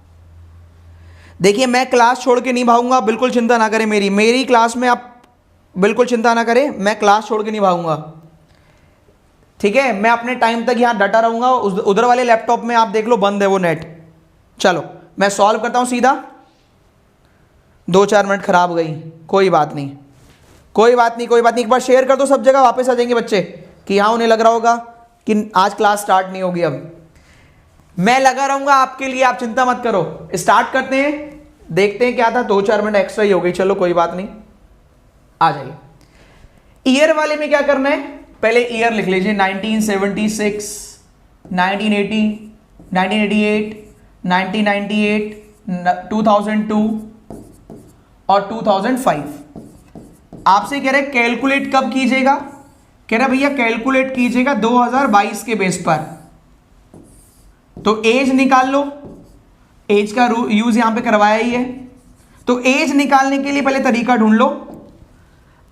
देखिए मैं क्लास छोड़ के नहीं भागूंगा, बिल्कुल चिंता ना करें। मेरी क्लास में आप बिल्कुल चिंता ना करें, मैं क्लास छोड़ के नहीं भागूंगा, ठीक है। मैं अपने टाइम तक यहां डटा रहूंगा। उधर वाले लैपटॉप में आप देख लो बंद है वो नेट। चलो मैं सॉल्व करता हूं सीधा। 2-4 मिनट खराब गई, कोई बात नहीं, कोई बात नहीं, कोई बात नहीं। एक बार शेयर कर दो, सब जगह वापस आ जाएंगे बच्चे कि यहां उन्हें लग रहा होगा कि आज क्लास स्टार्ट नहीं होगी। अब मैं लगा रहूंगा आपके लिए, आप चिंता मत करो। स्टार्ट करते हैं, देखते हैं क्या था। 2-4 मिनट एक्स्ट्रा ही हो गई, चलो कोई बात नहीं, आ जाइए। ईयर वाले में क्या करना है, पहले ईयर लिख लीजिए। 1976, 1980, 1988, 1998, 2002 और 2005। आपसे कह रहे कैलकुलेट कब कीजिएगा, कह रहा भैया कैलकुलेट कीजिएगा 2022 के बेस पर। तो एज निकाल लो, एज का यूज यहां पे करवाया ही है। तो एज निकालने के लिए पहले तरीका ढूंढ लो।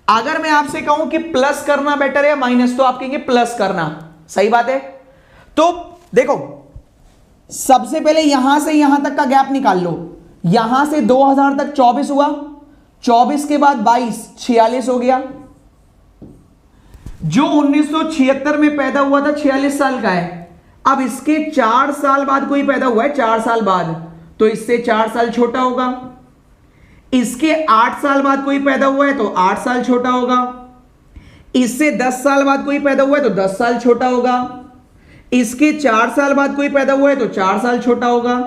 अगर मैं आपसे कहूं कि प्लस करना बेटर है या माइनस, तो आप कहेंगे प्लस करना, सही बात है। तो देखो सबसे पहले यहां से यहां तक का गैप निकाल लो। यहां से 2000 तक 24 हुआ, 24 के बाद 22, 46 हो गया। जो 1976 में पैदा हुआ था 46 साल का है। अब इसके 4 साल बाद कोई पैदा हुआ है, 4 साल बाद, तो इससे 4 साल छोटा होगा। इसके 8 साल बाद कोई पैदा हुआ है तो 8 साल छोटा होगा। इससे 10 साल बाद कोई पैदा हुआ है तो 10 साल छोटा होगा। इसके 4 साल बाद कोई पैदा हुआ है तो 4 साल छोटा होगा।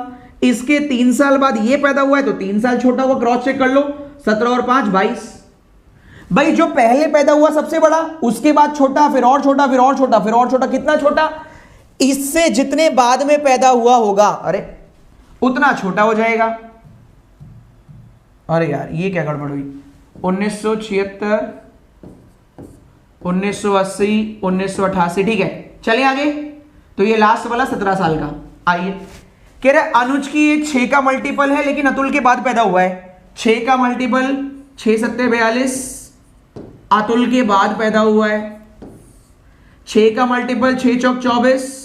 इसके 3 साल बाद ये पैदा हुआ है तो 3 साल छोटा होगा। क्रॉस चेक कर लो, 17 और 5 22। भाई जो पहले पैदा हुआ सबसे बड़ा, उसके बाद छोटा, फिर और छोटा, फिर और छोटा, फिर और छोटा। कितना छोटा, इससे जितने बाद में पैदा हुआ होगा अरे उतना छोटा हो जाएगा। अरे यार ये क्या गड़बड़ हुई, 1976, 1980, 1988, ठीक है चलिए आगे। तो ये लास्ट वाला 17 साल का। आइए कह रहे अनुज की ये 6 का मल्टीपल है, लेकिन अतुल के बाद पैदा हुआ है। 6 का मल्टीपल 6 7 42, अतुल के बाद पैदा हुआ है। 6 का मल्टीपल 6 चौक 24,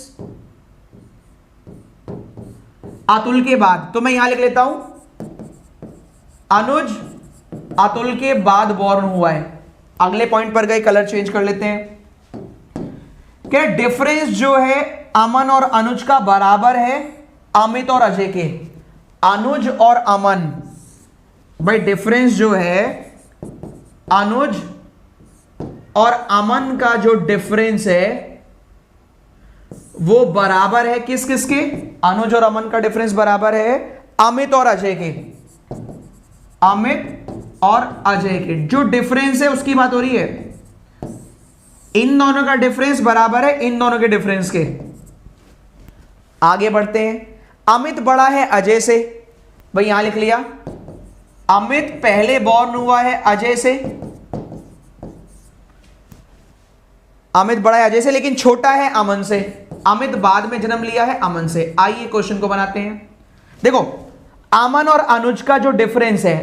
अतुल के बाद। तो मैं यहां लिख लेता हूं अनुज अतुल के बाद बॉर्न हुआ है। अगले पॉइंट पर गए, कलर चेंज कर लेते हैं। क्या डिफरेंस जो है अमन और अनुज का बराबर है अमित और अजय के। अनुज और अमन, भाई डिफरेंस जो है अनुज और अमन का जो डिफरेंस है वो बराबर है किस किस के, अनुज और अमन का डिफरेंस बराबर है अमित और अजय के। अमित और अजय के जो डिफरेंस है उसकी बात हो रही है। इन दोनों का डिफरेंस बराबर है इन दोनों के डिफरेंस के। आगे बढ़ते हैं। अमित बड़ा है अजय से, भाई यहां लिख लिया अमित पहले बॉर्न हुआ है अजय से। अमित बड़ा है अजय से लेकिन छोटा है अमन से। अमित बाद में जन्म लिया है अमन से। आइए क्वेश्चन को बनाते हैं। देखो अमन और अनुज का जो डिफरेंस है,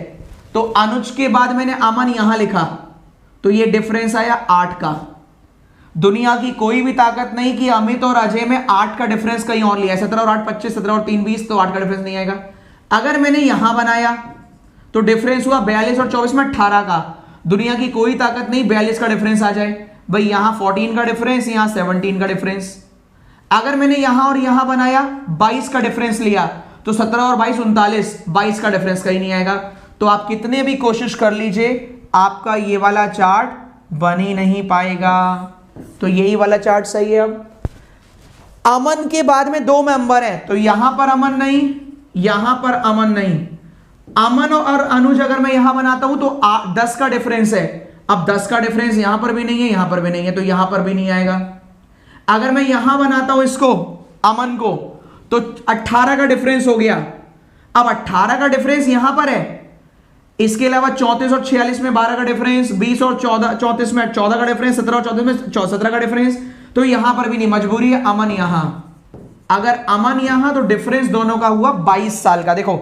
तो अनुज के बाद मैंने अमन यहां लिखा, तो ये डिफरेंस आया 8 का। दुनिया की कोई भी ताकत नहीं कि अमित और अजय में 8 का डिफरेंस कहीं और लिया है। 17 और 8 25, 17 और 3 20, तो 8 का डिफरेंस नहीं आएगा। अगर मैंने यहां बनाया तो डिफरेंस हुआ 42 और 24 में 18 का। दुनिया की कोई ताकत नहीं 42 का डिफरेंस आ जाए। भाई यहां 14 का डिफरेंस, यहां 17 का डिफरेंस। अगर मैंने यहां और यहां बनाया 22 का डिफरेंस लिया, तो 17 और 22 39, 22 का डिफरेंस कहीं नहीं आएगा। तो आप कितने भी कोशिश कर लीजिए आपका ये वाला चार्ट बन ही नहीं पाएगा। तो यही वाला चार्ट सही है। अब अमन के बाद में 2 मेंबर हैं, तो यहां पर अमन नहीं, यहां पर अमन नहीं। अमन और अनुज अगर मैं यहां बनाता हूं तो 10 का डिफरेंस है। अब 10 का डिफरेंस यहां पर भी नहीं है, यहां पर भी नहीं है, तो यहां पर भी नहीं आएगा। अगर मैं यहां बनाता हूं इसको अमन को, तो 18 का डिफरेंस हो गया। अब 18 का डिफरेंस यहां पर है। इसके अलावा 34 और 46 में 12 का डिफरेंस, 20 और 34 में 14 का डिफरेंस, 17 और 34 में 17 का डिफरेंस, तो यहां पर भी नहीं। मजबूरी है अमन यहां। अगर अमन यहां तो डिफरेंस दोनों का हुआ 22 साल का। देखो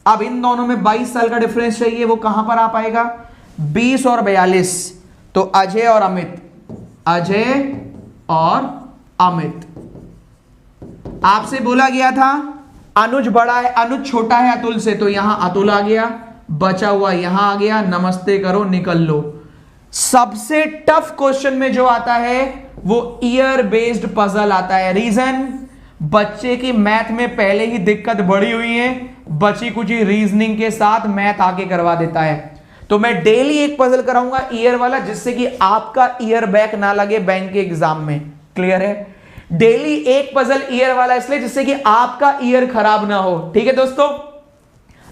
अब इन दोनों में 22 साल का डिफरेंस चाहिए, वो कहां पर आ पाएगा, 20 और 42, तो अजय और अमित, अजय और अमित। आपसे बोला गया था अनुज बड़ा है, अनुज छोटा है अतुल से, तो यहां अतुल आ गया, बचा हुआ यहां आ गया। नमस्ते करो, निकल लो। सबसे टफ क्वेश्चन में जो आता है वो ईयर बेस्ड पजल आता है। रीजन, बच्चे की मैथ में पहले ही दिक्कत बढ़ी हुई है, बची कुची रीजनिंग के साथ मैथ आके करवा देता है। तो मैं डेली एक पजल कराऊंगा ईयर वाला, जिससे कि आपका ईयर बैक ना लगे बैंक के एग्जाम में। क्लियर है? डेली एक पजल ईयर वाला, इसलिए जिससे कि आपका ईयर खराब ना हो। ठीक है दोस्तों,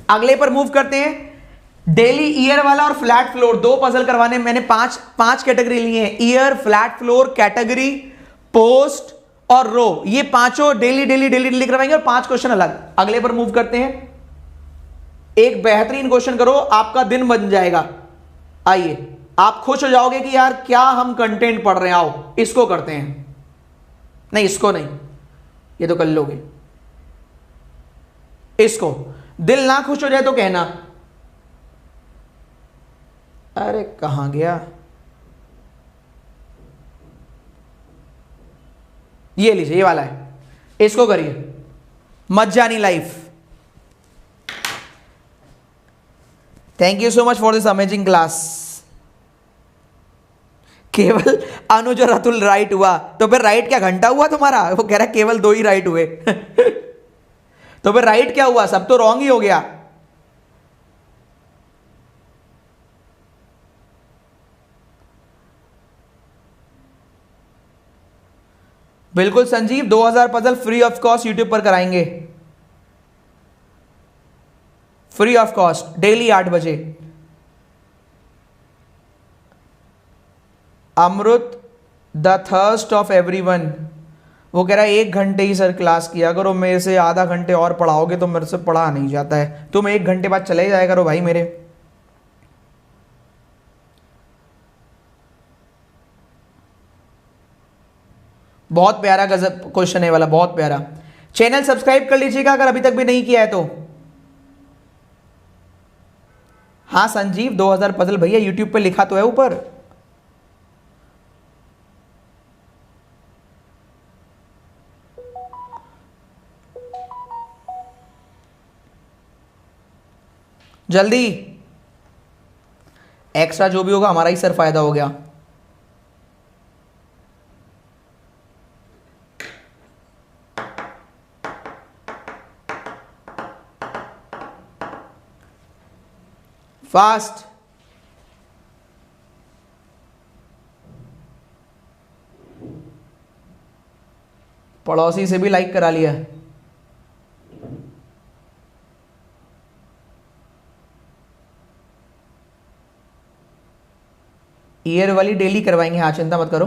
अगले पर मूव करते हैं। डेली ईयर वाला और फ्लैट फ्लोर, दो पजल करवाने। मैंने पांच कैटेगरी ली है, year, flat floor, category, post और रो। ये पांचों डेली डेली डेली डेली करवाएंगे और 5 क्वेश्चन अलग। अगले पर मूव करते हैं। एक बेहतरीन क्वेश्चन करो, आपका दिन बन जाएगा। आइए, आप खुश हो जाओगे कि यार क्या हम कंटेंट पढ़ रहे हैं। आओ इसको करते हैं, नहीं इसको नहीं, ये तो कर लोगे। इसको दिल ना खुश हो जाए तो कहना। अरे कहां गया, ये लीजिए, ये वाला है, इसको करिए। मज्जानी life. Thank you so much for this amazing class. केवल अनुज और अतुल राइट हुआ, तो फिर राइट क्या घंटा हुआ तुम्हारा? वो कह रहा है केवल 2 ही राइट हुए। तो फिर राइट क्या हुआ? सब तो रॉन्ग ही हो गया। बिल्कुल Sanjeev, 2000 puzzle free of cost YouTube पर कराएंगे, फ्री ऑफ कॉस्ट, डेली 8 बजे। अमृत, द थर्स्ट ऑफ एवरीवन, वो कह रहा है 1 घंटे ही सर क्लास किया करो, मेरे से आधा घंटे और पढ़ाओगे तो मेरे से पढ़ा नहीं जाता है। तुम 1 घंटे बाद चले जाया करो भाई मेरे। बहुत प्यारा गजब क्वेश्चन है वाला, बहुत प्यारा। चैनल सब्सक्राइब कर लीजिएगा अगर अभी तक भी नहीं किया है तो। हाँ संजीव, 2000 पजल भैया यूट्यूब पे लिखा तो है ऊपर। जल्दी, एक्स्ट्रा जो भी होगा हमारा ही सर फायदा हो गया। फास्ट, पड़ोसी से भी लाइक करा लिया। ईयर वाली डेली करवाएंगे, हाँ चिंता मत करो।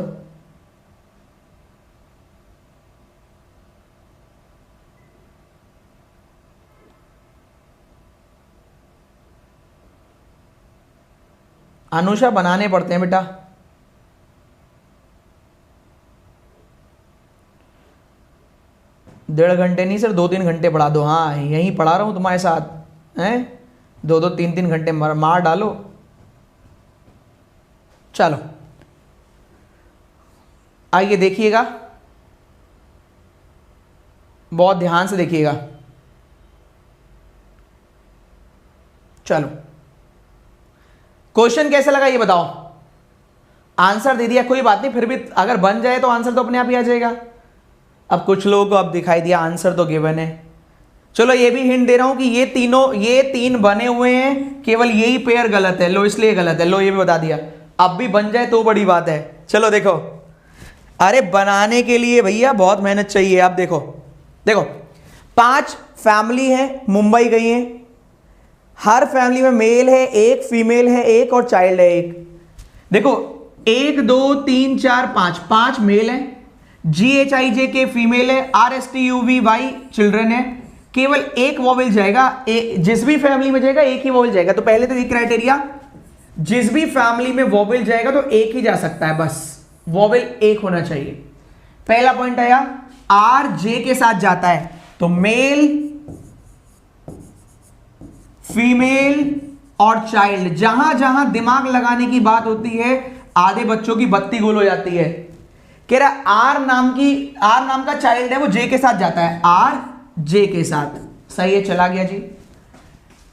अनुषा बनाने पड़ते हैं बेटा। डेढ़ घंटे नहीं सर, 2-3 घंटे पढ़ा दो। हाँ यहीं पढ़ा रहा हूं तुम्हारे साथ, हैं 2-2, 3-3 घंटे मार डालो। चलो आइए देखिएगा, बहुत ध्यान से देखिएगा। चलो क्वेश्चन कैसा लगा ये बताओ। आंसर दे दिया, कोई बात नहीं, फिर भी अगर बन जाए तो आंसर तो अपने आप ही आ जाएगा। अब कुछ लोगों को अब दिखाई दिया आंसर तो गिवन है। चलो ये भी हिंट दे रहा हूं कि ये 3 बने हुए हैं, केवल यही पेयर गलत है। लो इसलिए गलत है, लो ये भी बता दिया। अब भी बन जाए तो बड़ी बात है। चलो देखो, अरे बनाने के लिए भैया बहुत मेहनत चाहिए। आप देखो देखो 5 फैमिली है, मुंबई गई है। हर फैमिली में मेल है 1, फीमेल है 1 और चाइल्ड है 1। देखो 1 2 3 4 5 मेल है, GHIJK फीमेल है, RSTUVY चिल्ड्रन है। केवल 1 वॉवेल जाएगा, जिस भी फैमिली में जाएगा 1 ही वॉवेल जाएगा। तो पहले तो ये क्राइटेरिया, जिस भी फैमिली में वॉवेल जाएगा तो 1 ही जा सकता है, बस वॉवेल 1 होना चाहिए। पहला पॉइंट आया। RJ के साथ जाता है तो मेल, फीमेल और चाइल्ड। जहां जहां दिमाग लगाने की बात होती है आधे बच्चों की बत्ती गोल हो जाती है। कह रहा आर नाम का चाइल्ड है, वो जे के साथ जाता है, RJ के साथ। सही है, चला गया जी।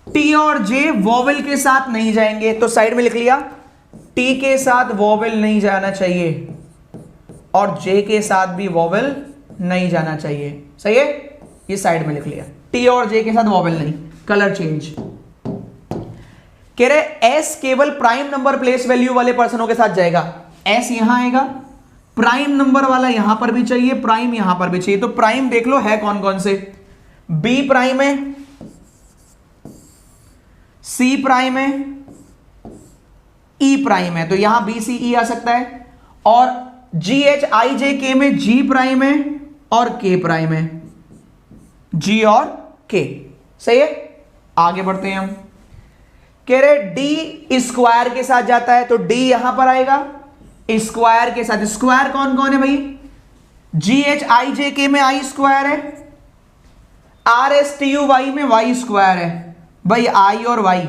T और J वॉवेल के साथ नहीं जाएंगे, तो साइड में लिख लिया T के साथ वॉवेल नहीं जाना चाहिए और J के साथ भी वॉवेल नहीं जाना चाहिए। सही है, ये साइड में लिख लिया, T और J के साथ वॉवेल नहीं। Colour change. कह रहे S केवल प्राइम नंबर प्लेस वैल्यू वाले पर्सनों के साथ जाएगा। S यहां आएगा, प्राइम नंबर वाला यहां पर भी चाहिए, प्राइम यहां पर भी चाहिए। तो प्राइम देख लो है कौन कौन से, बी प्राइम है, सी प्राइम है, ई प्राइम है। तो यहां बी सी ई आ सकता है। और जी एच आई जे के में जी प्राइम है और के प्राइम है, जी और के। सही है, आगे बढ़ते हैं हम। कह रहे डी स्क्वायर के साथ जाता है, तो डी यहां पर आएगा स्क्वायर के साथ। स्क्वायर कौन कौन है भाई, जी एच आई जे के में आई स्क्वायर है, R S T U Y में वाई स्क्वायर है भाई, आई और वाई।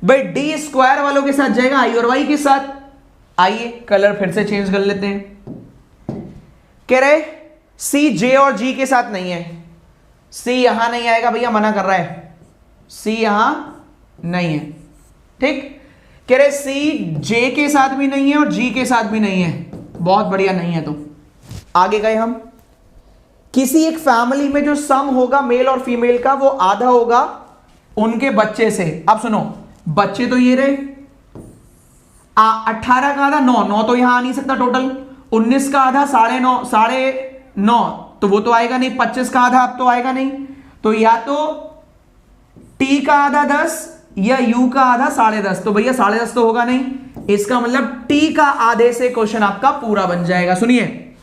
भाई डी स्क्वायर वालों के साथ जाएगा आई और वाई के साथ। आइए कलर फिर से चेंज कर लेते हैं। कह रहे सी जे और जी के साथ नहीं है, सी यहां नहीं आएगा भैया, मना कर रहा है, सी यहां नहीं है। ठीक, कह रहे सी जे के साथ भी नहीं है और जी के साथ भी नहीं है। बहुत बढ़िया, नहीं है तो आगे गए हम। किसी एक फैमिली में जो सम होगा मेल और फीमेल का वो आधा होगा उनके बच्चे से। अब सुनो, बच्चे तो ये रहे, 18 का आधा 9, 9 तो यहां आ नहीं सकता टोटल, 19 का आधा 9.5 तो वो तो आएगा नहीं, 25 का आधा अब तो आएगा नहीं। तो या तो टी का आधा 10 या यू का आधा 10.5। तो भैया 10.5 तो होगा नहीं, इसका मतलब टी का आधे से क्वेश्चन आपका पूरा बन जाएगा। सुनिए,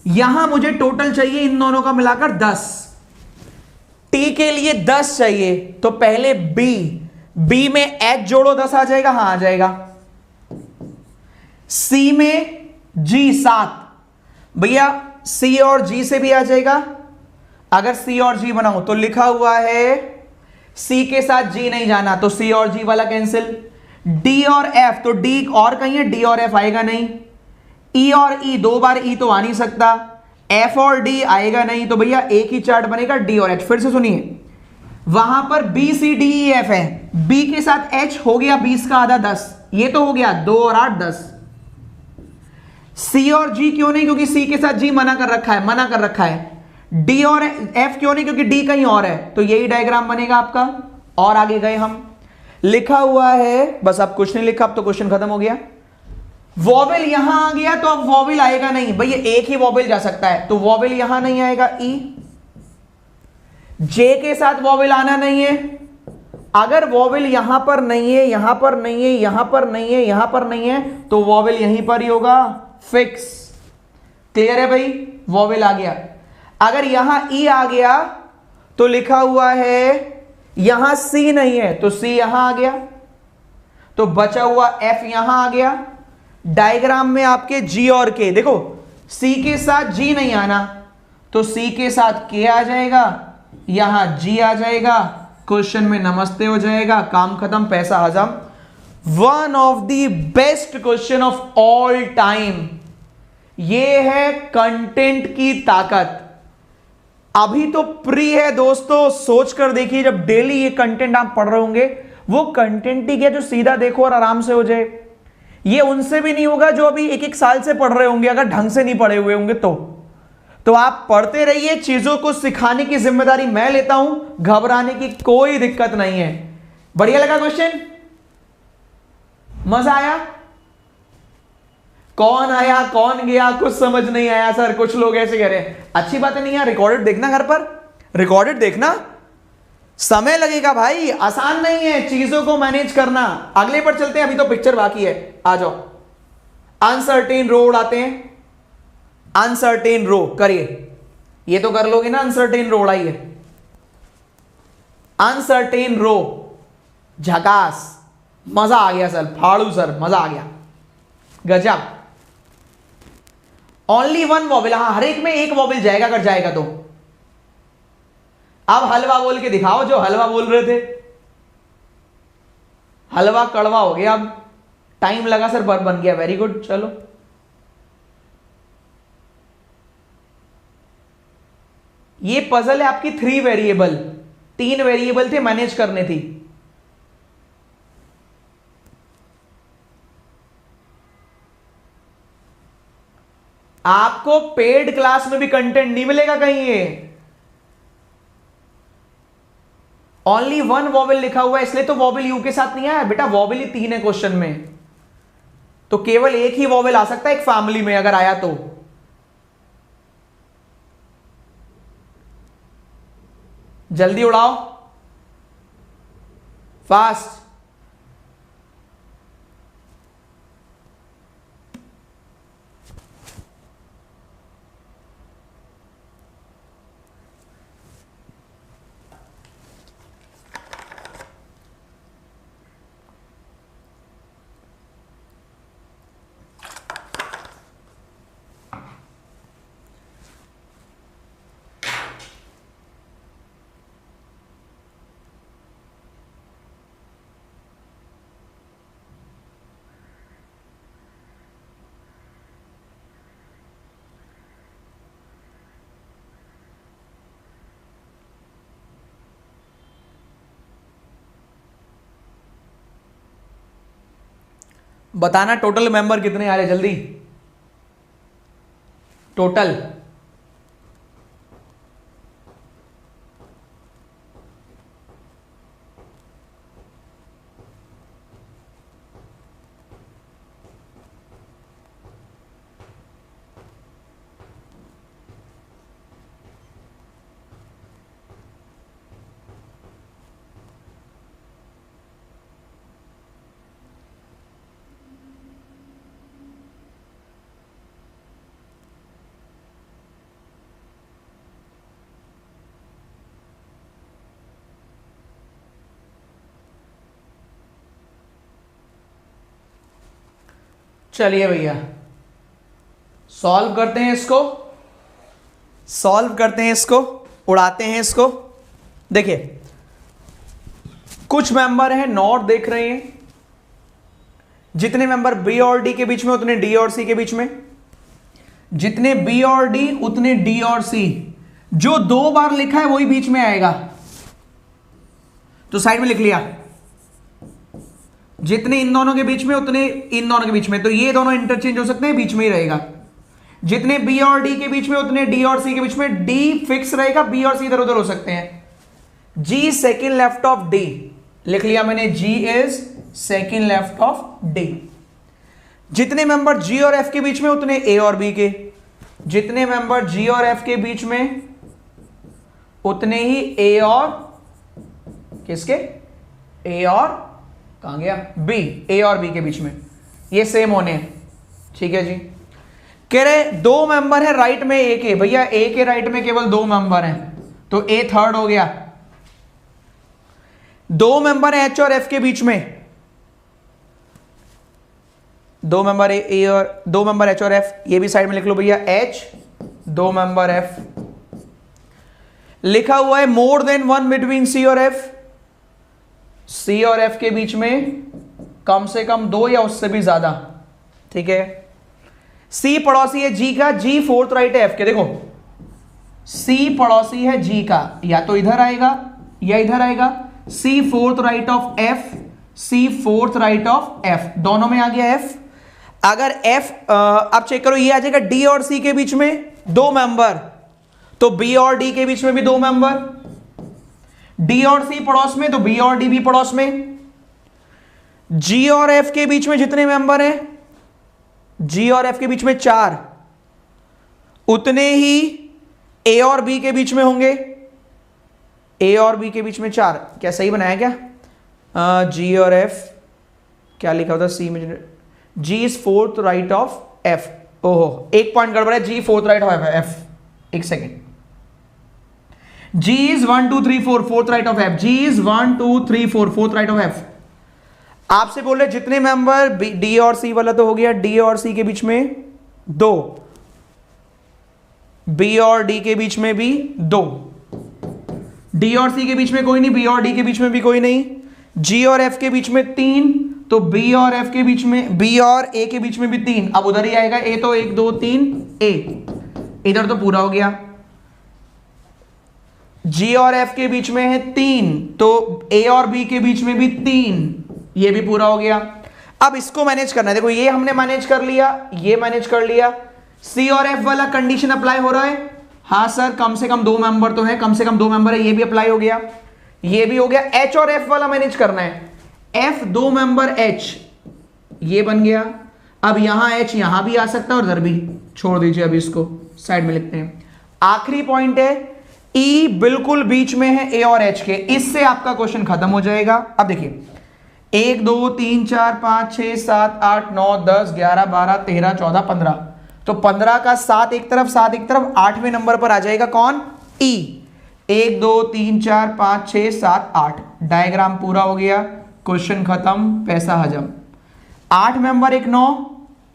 यहां मुझे टोटल चाहिए इन दोनों का मिलाकर 10, टी के लिए 10 चाहिए। तो पहले बी में एच जोड़ो, 10 आ जाएगा, हाँ आ जाएगा। सी में जी 7, भैया सी और जी से भी आ जाएगा। अगर सी और जी बनाऊं तो लिखा हुआ है सी के साथ जी नहीं जाना, तो सी और जी वाला कैंसिल। डी और एफ, तो डी और कहीं है, डी और एफ आएगा नहीं। ई और ई, 2 बार ई तो आ नहीं सकता। एफ और डी आएगा नहीं, तो भैया एक ही चार्ट बनेगा डी और एच। फिर से सुनिए, वहां पर B C D E F है, बी के साथ एच हो गया 20 का आधा 10, ये तो हो गया 2 और 8 10। सी और जी क्यों नहीं, क्योंकि सी के साथ जी मना कर रखा है। डी और एफ क्यों नहीं, क्योंकि डी कहीं और है। तो यही डायग्राम बनेगा आपका। और आगे गए हम, लिखा हुआ है, बस अब कुछ नहीं लिखा, अब तो क्वेश्चन खत्म हो गया। वॉवेल यहां आ गया तो अब वॉवेल आएगा नहीं भैया, एक ही वॉवेल जा सकता है, तो वॉवेल यहां नहीं आएगा। ई जे के साथ वॉवेल आना नहीं है। अगर वॉवेल यहां पर नहीं है, यहां पर नहीं है, यहां पर नहीं है, यहां पर नहीं है, तो वॉवेल यहीं पर ही होगा, फिक्स। क्लियर है भाई, वॉवेल आ गया। अगर यहां ई आ गया तो लिखा हुआ है यहां सी नहीं है, तो सी यहां आ गया, तो बचा हुआ एफ यहां आ गया। डायग्राम में आपके जी और के देखो, सी के साथ जी नहीं आना, तो सी के साथ के आ जाएगा, यहां जी आ जाएगा, क्वेश्चन में नमस्ते हो जाएगा, काम खत्म, पैसा हजम। One of the best question of all time. यह है कंटेंट की ताकत। अभी तो प्री है दोस्तों, सोच कर देखिए, जब डेली ये कंटेंट आप पढ़ रहे होंगे, वो कंटेंट ही क्या जो सीधा देखो और आराम से हो जाए। ये उनसे भी नहीं होगा जो अभी 1-1 साल से पढ़ रहे होंगे, अगर ढंग से नहीं पढ़े हुए होंगे तो आप पढ़ते रहिए, चीजों को सिखाने की जिम्मेदारी मैं लेता हूं, घबराने की कोई दिक्कत नहीं है। बढ़िया लगा क्वेश्चन, मजा आया? कौन आया कौन गया कुछ समझ नहीं आया सर, कुछ लोग ऐसे कह रहे हैं। अच्छी बात नहीं है, रिकॉर्डेड देखना, घर पर रिकॉर्डेड देखना, समय लगेगा भाई, आसान नहीं है चीजों को मैनेज करना। अगले पर चलते हैं, अभी तो पिक्चर बाकी है, आ जाओ। अनसर्टेन रो उड़ाते हैं, अनसर्टेन रो करिए, ये तो कर लोगे ना, अनसर्टेन रो उड़ाइए। अनसर्टेन रो, झकास, मजा आ गया सर, फाड़ू सर, मजा आ गया, गजब। ओनली वन वॉवेल, हाँ हर एक में एक वॉवेल जाएगा, अगर जाएगा तो। अब हलवा बोल के दिखाओ, जो हलवा बोल रहे थे। हलवा कड़वा हो गया, अब टाइम लगा सर, पर बन गया, वेरी गुड। चलो ये पजल है आपकी 3 वेरिएबल, 3 वेरिएबल थे, मैनेज करने थी। आपको पेड क्लास में भी कंटेंट नहीं मिलेगा कहीं, ये ओनली वन वॉवेल लिखा हुआ है, इसलिए तो वॉवेल यू के साथ नहीं आया बेटा, वॉवेल ही 3 है क्वेश्चन में। तो केवल एक ही वॉवेल आ सकता है एक फैमिली में, अगर आया तो। जल्दी उड़ाओ, फास्ट। बताना टोटल मेंबर कितने आ रहे, जल्दी टोटल। चलिए भैया सॉल्व करते हैं इसको, सॉल्व करते हैं इसको, उड़ाते हैं इसको। देखिए कुछ मेंबर हैं नॉट देख रहे हैं, जितने मेंबर बी और डी के बीच में उतने डी और सी के बीच में, जितने बी और डी उतने डी और सी। जो 2 बार लिखा है वही बीच में आएगा, तो साइड में लिख लिया। जितने इन दोनों के बीच में उतने इन दोनों के बीच में, तो ये दोनों इंटरचेंज हो सकते हैं, बीच में ही रहेगा। जितने बी और डी के बीच में उतने डी और सी के बीच में, डी फिक्स रहेगा, बी और सी इधर उधर हो सकते हैं। G second left of D लिख लिया मैंने, G is second left of D. जितने मेंबर जी और एफ के बीच में उतने ए और बी के, जितने मेंबर जी और एफ के बीच में उतने ही ए और किसके, ए और कहां गया, बी, ए और बी के बीच में, ये सेम होने हैं। ठीक है जी। कह रहे 2 मेंबर है राइट में ए के, भैया ए के राइट में केवल 2 मेंबर हैं, तो ए थर्ड हो गया। 2 मेंबर है एच और एफ के बीच में, 2 मेंबर ए और 2 मेंबर एच और एफ, ये भी साइड में लिख लो भैया, एच 2 मेंबर एफ। लिखा हुआ है मोर देन 1 बिटवीन सी और एफ, सी और एफ के बीच में कम से कम 2 या उससे भी ज्यादा। ठीक है। सी पड़ोसी है जी का, जी फोर्थ राइट है एफ के। देखो सी पड़ोसी है जी का, या तो इधर आएगा या इधर आएगा। C fourth right of F, C fourth right of F, दोनों में आ गया एफ। अगर एफ आप चेक करो, ये आ जाएगा डी और सी के बीच में 2 मेंबर, तो बी और डी के बीच में भी 2 मेंबर। डी और सी पड़ोस में, तो बी और डी भी पड़ोस में। जी और एफ के बीच में जितने मेंबर हैं, जी और एफ के बीच में 4, उतने ही ए और बी के बीच में होंगे। ए और बी के बीच में 4, क्या सही बनाया क्या? जी और एफ क्या लिखा होता सी में, G is fourth right of F. ओहो एक पॉइंट गड़बड़ है, G fourth right of F, एक second. G is 1 2 3 4 fourth right of F, G is 1 2 3 4 fourth right of F। आपसे बोले जितने मेंबर D और C वाला तो हो गया, D और C के बीच में 2, B और D के बीच में भी 2, D और C के बीच में कोई नहीं, B और D के बीच में भी कोई नहीं, G और F के बीच में 3, तो B और F के बीच में, B और A के बीच में भी 3। अब उधर ही आएगा A, तो 1 2 3 A, इधर तो पूरा हो गया। G और F के बीच में है 3, तो A और B के बीच में भी 3, ये भी पूरा हो गया। अब इसको मैनेज करना है। देखो ये हमने मैनेज कर लिया, ये मैनेज कर लिया। C और F वाला कंडीशन अप्लाई हो रहा है, हाँ सर कम से कम 2 मेंबर तो है, कम से कम 2 मेंबर है, ये भी अप्लाई हो गया, ये भी हो गया। H और F वाला मैनेज करना है, F 2 मेंबर H, ये बन गया। अब यहां H यहां भी आ सकता है और इधर भी, छोड़ दीजिए, अभी इसको साइड में लिखते हैं। आखिरी पॉइंट है E बिल्कुल बीच में है A और H के, इससे आपका क्वेश्चन खत्म हो जाएगा। अब देखिए 1 2 3 4 5 6 7 8 9 10 11 12 13 14 15, तो 15 का 7 एक तरफ 7 एक तरफ, 8वें नंबर पर आ जाएगा कौन? E। 1 2 3 4 5 6 7 8, डायग्राम पूरा हो गया, क्वेश्चन खत्म, पैसा हजम। 8 मेंबर एक 9,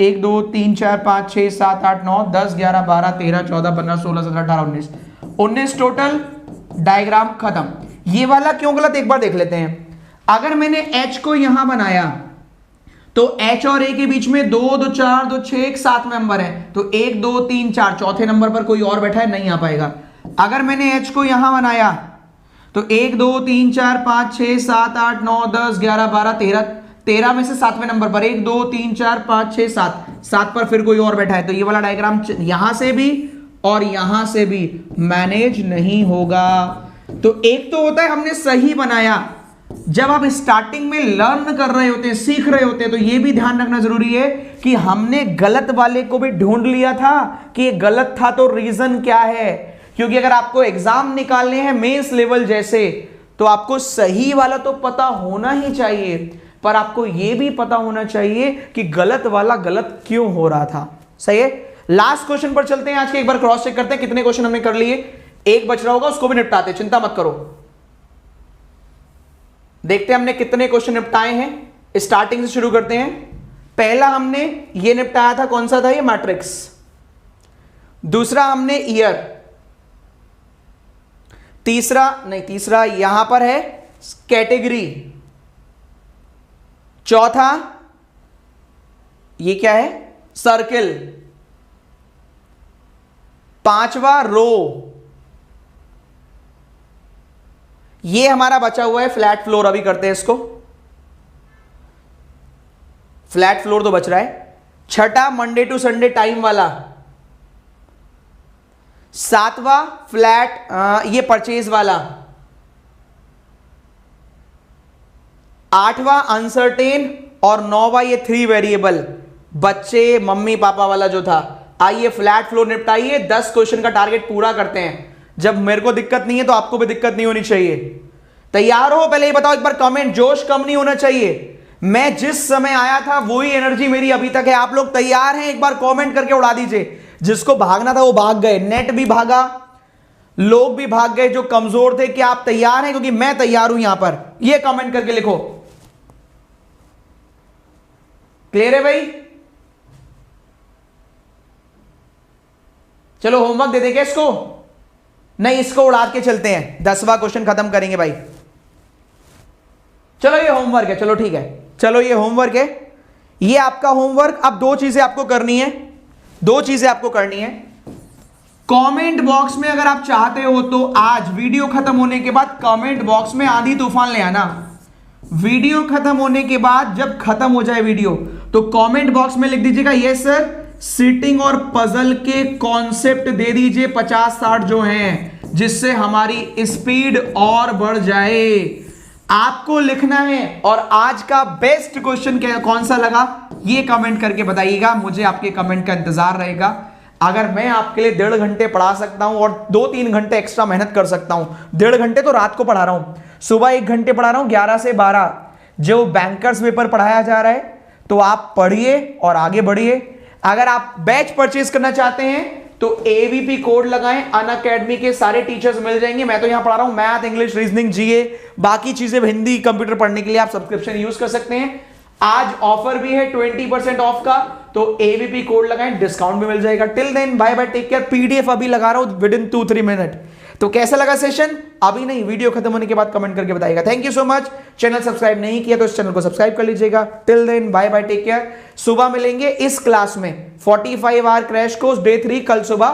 1 2 3 4 5 6 7 8 9 10 11 12 13 14 15 16 17 18 19, 19 टोटल, डायग्राम खत्म। ये वाला क्यों गलत, एक बार देख लेते हैं। अगर मैंने H को यहां बनाया तो H और A के बीच में 2 2 4 2 6 एक 7 मेंबर है, तो 1 2 3 4 चौथे नंबर पर कोई और बैठा है, नहीं आ पाएगा। अगर मैंने H को यहां बनाया तो 1 2 3 4 5 6 7 8 9 10 11 12 13, 13 में से 7वें नंबर पर 1 2 3 4 5 6 7, 7 पर फिर कोई और बैठा है, तो ये वाला डायग्राम यहां से भी और यहां से भी मैनेज नहीं होगा। तो एक तो होता है हमने सही बनाया, जब आप स्टार्टिंग में लर्न कर रहे होते हैं, सीख रहे होते हैं, तो यह भी ध्यान रखना जरूरी है कि हमने गलत वाले को भी ढूंढ लिया था कि ये गलत था, तो रीजन क्या है। क्योंकि अगर आपको एग्जाम निकालने हैं मेंस लेवल जैसे, तो आपको सही वाला तो पता होना ही चाहिए, पर आपको यह भी पता होना चाहिए कि गलत वाला गलत क्यों हो रहा था। सही है। लास्ट क्वेश्चन पर चलते हैं आज के, एक बार क्रॉस चेक करते हैं कितने क्वेश्चन हमने कर लिए। एक बच रहा होगा, उसको भी निपटाते, चिंता मत करो। देखते हैं हमने कितने क्वेश्चन निपटाए हैं। स्टार्टिंग से शुरू करते हैं। पहला हमने ये निपटाया था, कौन सा था ये? मैट्रिक्स। दूसरा हमने ईयर, तीसरा यहां पर है कैटेगरी, चौथा ये क्या है? सर्किल, पांचवा रो, ये हमारा बचा हुआ है फ्लैट फ्लोर। अभी करते हैं इसको, फ्लैट फ्लोर तो बच रहा है। छठा मंडे टू संडे टाइम वाला, सातवां फ्लैट ये परचेज वाला, आठवां अनसर्टेन और नौवां ये 3 वेरिएबल बच्चे मम्मी पापा वाला जो था। आइए फ्लैट फ्लोर निपटाइए, 10 क्वेश्चन का टारगेट पूरा करते हैं। जब मेरे को दिक्कत नहीं है तो आपको भी दिक्कत नहीं होनी चाहिए। तैयार हो? पहले ये बताओ एक बार कमेंट, जोश कम नहीं होना चाहिए। मैं जिस समय आया था वही एनर्जी मेरी अभी तक है। आप लोग तैयार हैं? एक बार कमेंट करके उड़ा दीजिए। जिसको भागना था वो भाग गए, नेट भी भागा, लोग भी भाग गए जो कमजोर थे। कि आप तैयार हैं? क्योंकि मैं तैयार हूं यहां पर। ये कमेंट करके लिखो। क्लियर है भाई? चलो होमवर्क दे देंगे इसको, नहीं इसको उड़ा के चलते हैं, 10वां क्वेश्चन खत्म करेंगे भाई। चलो ये होमवर्क है, चलो ठीक है, चलो ये होमवर्क है, ये आपका होमवर्क। अब 2 चीजें आपको करनी है, 2 चीजें आपको करनी है। कमेंट बॉक्स में अगर आप चाहते हो तो आज वीडियो खत्म होने के बाद कमेंट बॉक्स में आंधी तूफान ले आना। वीडियो खत्म होने के बाद जब खत्म हो जाए वीडियो तो कमेंट बॉक्स में लिख दीजिएगा यस सर, सीटिंग और पजल के कॉन्सेप्ट दे दीजिए 50-60 जो हैं, जिससे हमारी स्पीड और बढ़ जाए। आपको लिखना है और आज का बेस्ट क्वेश्चन कौन सा लगा ये कमेंट करके बताइएगा। मुझे आपके कमेंट का इंतजार रहेगा। अगर मैं आपके लिए 1.5 घंटे पढ़ा सकता हूं और 2-3 घंटे एक्स्ट्रा मेहनत कर सकता हूं, 1.5 घंटे तो रात को पढ़ा रहा हूं, सुबह 1 घंटे पढ़ा रहा हूं 11 से 12 जो बैंकर्स पेपर पढ़ाया जा रहा है, तो आप पढ़िए और आगे बढ़िए। अगर आप बैच परचेज करना चाहते हैं तो एवीपी कोड लगाएं, अनअकैडमी के सारे टीचर्स मिल जाएंगे। मैं तो यहां पढ़ा रहा हूं मैथ, इंग्लिश, रीजनिंग, जीए, बाकी चीजें हिंदी, कंप्यूटर पढ़ने के लिए आप सब्सक्रिप्शन यूज कर सकते हैं। आज ऑफर भी है 20% ऑफ का, तो एवीपी कोड लगाएं, डिस्काउंट भी मिल जाएगा। Till then bye bye, take care. PDF अभी लगा रहा हूं विद इन 2-3 मिनट। तो कैसा लगा सेशन? अभी नहीं, वीडियो खत्म होने के बाद कमेंट करके बताइएगा। Thank you so much. Channel subscribe नहीं किया तो इस चैनल को सब्सक्राइब कर लीजिएगा। Till then bye bye, take care. सुबह मिलेंगे इस क्लास में 45 आवर क्रैश कोर्स डे 3 कल सुबह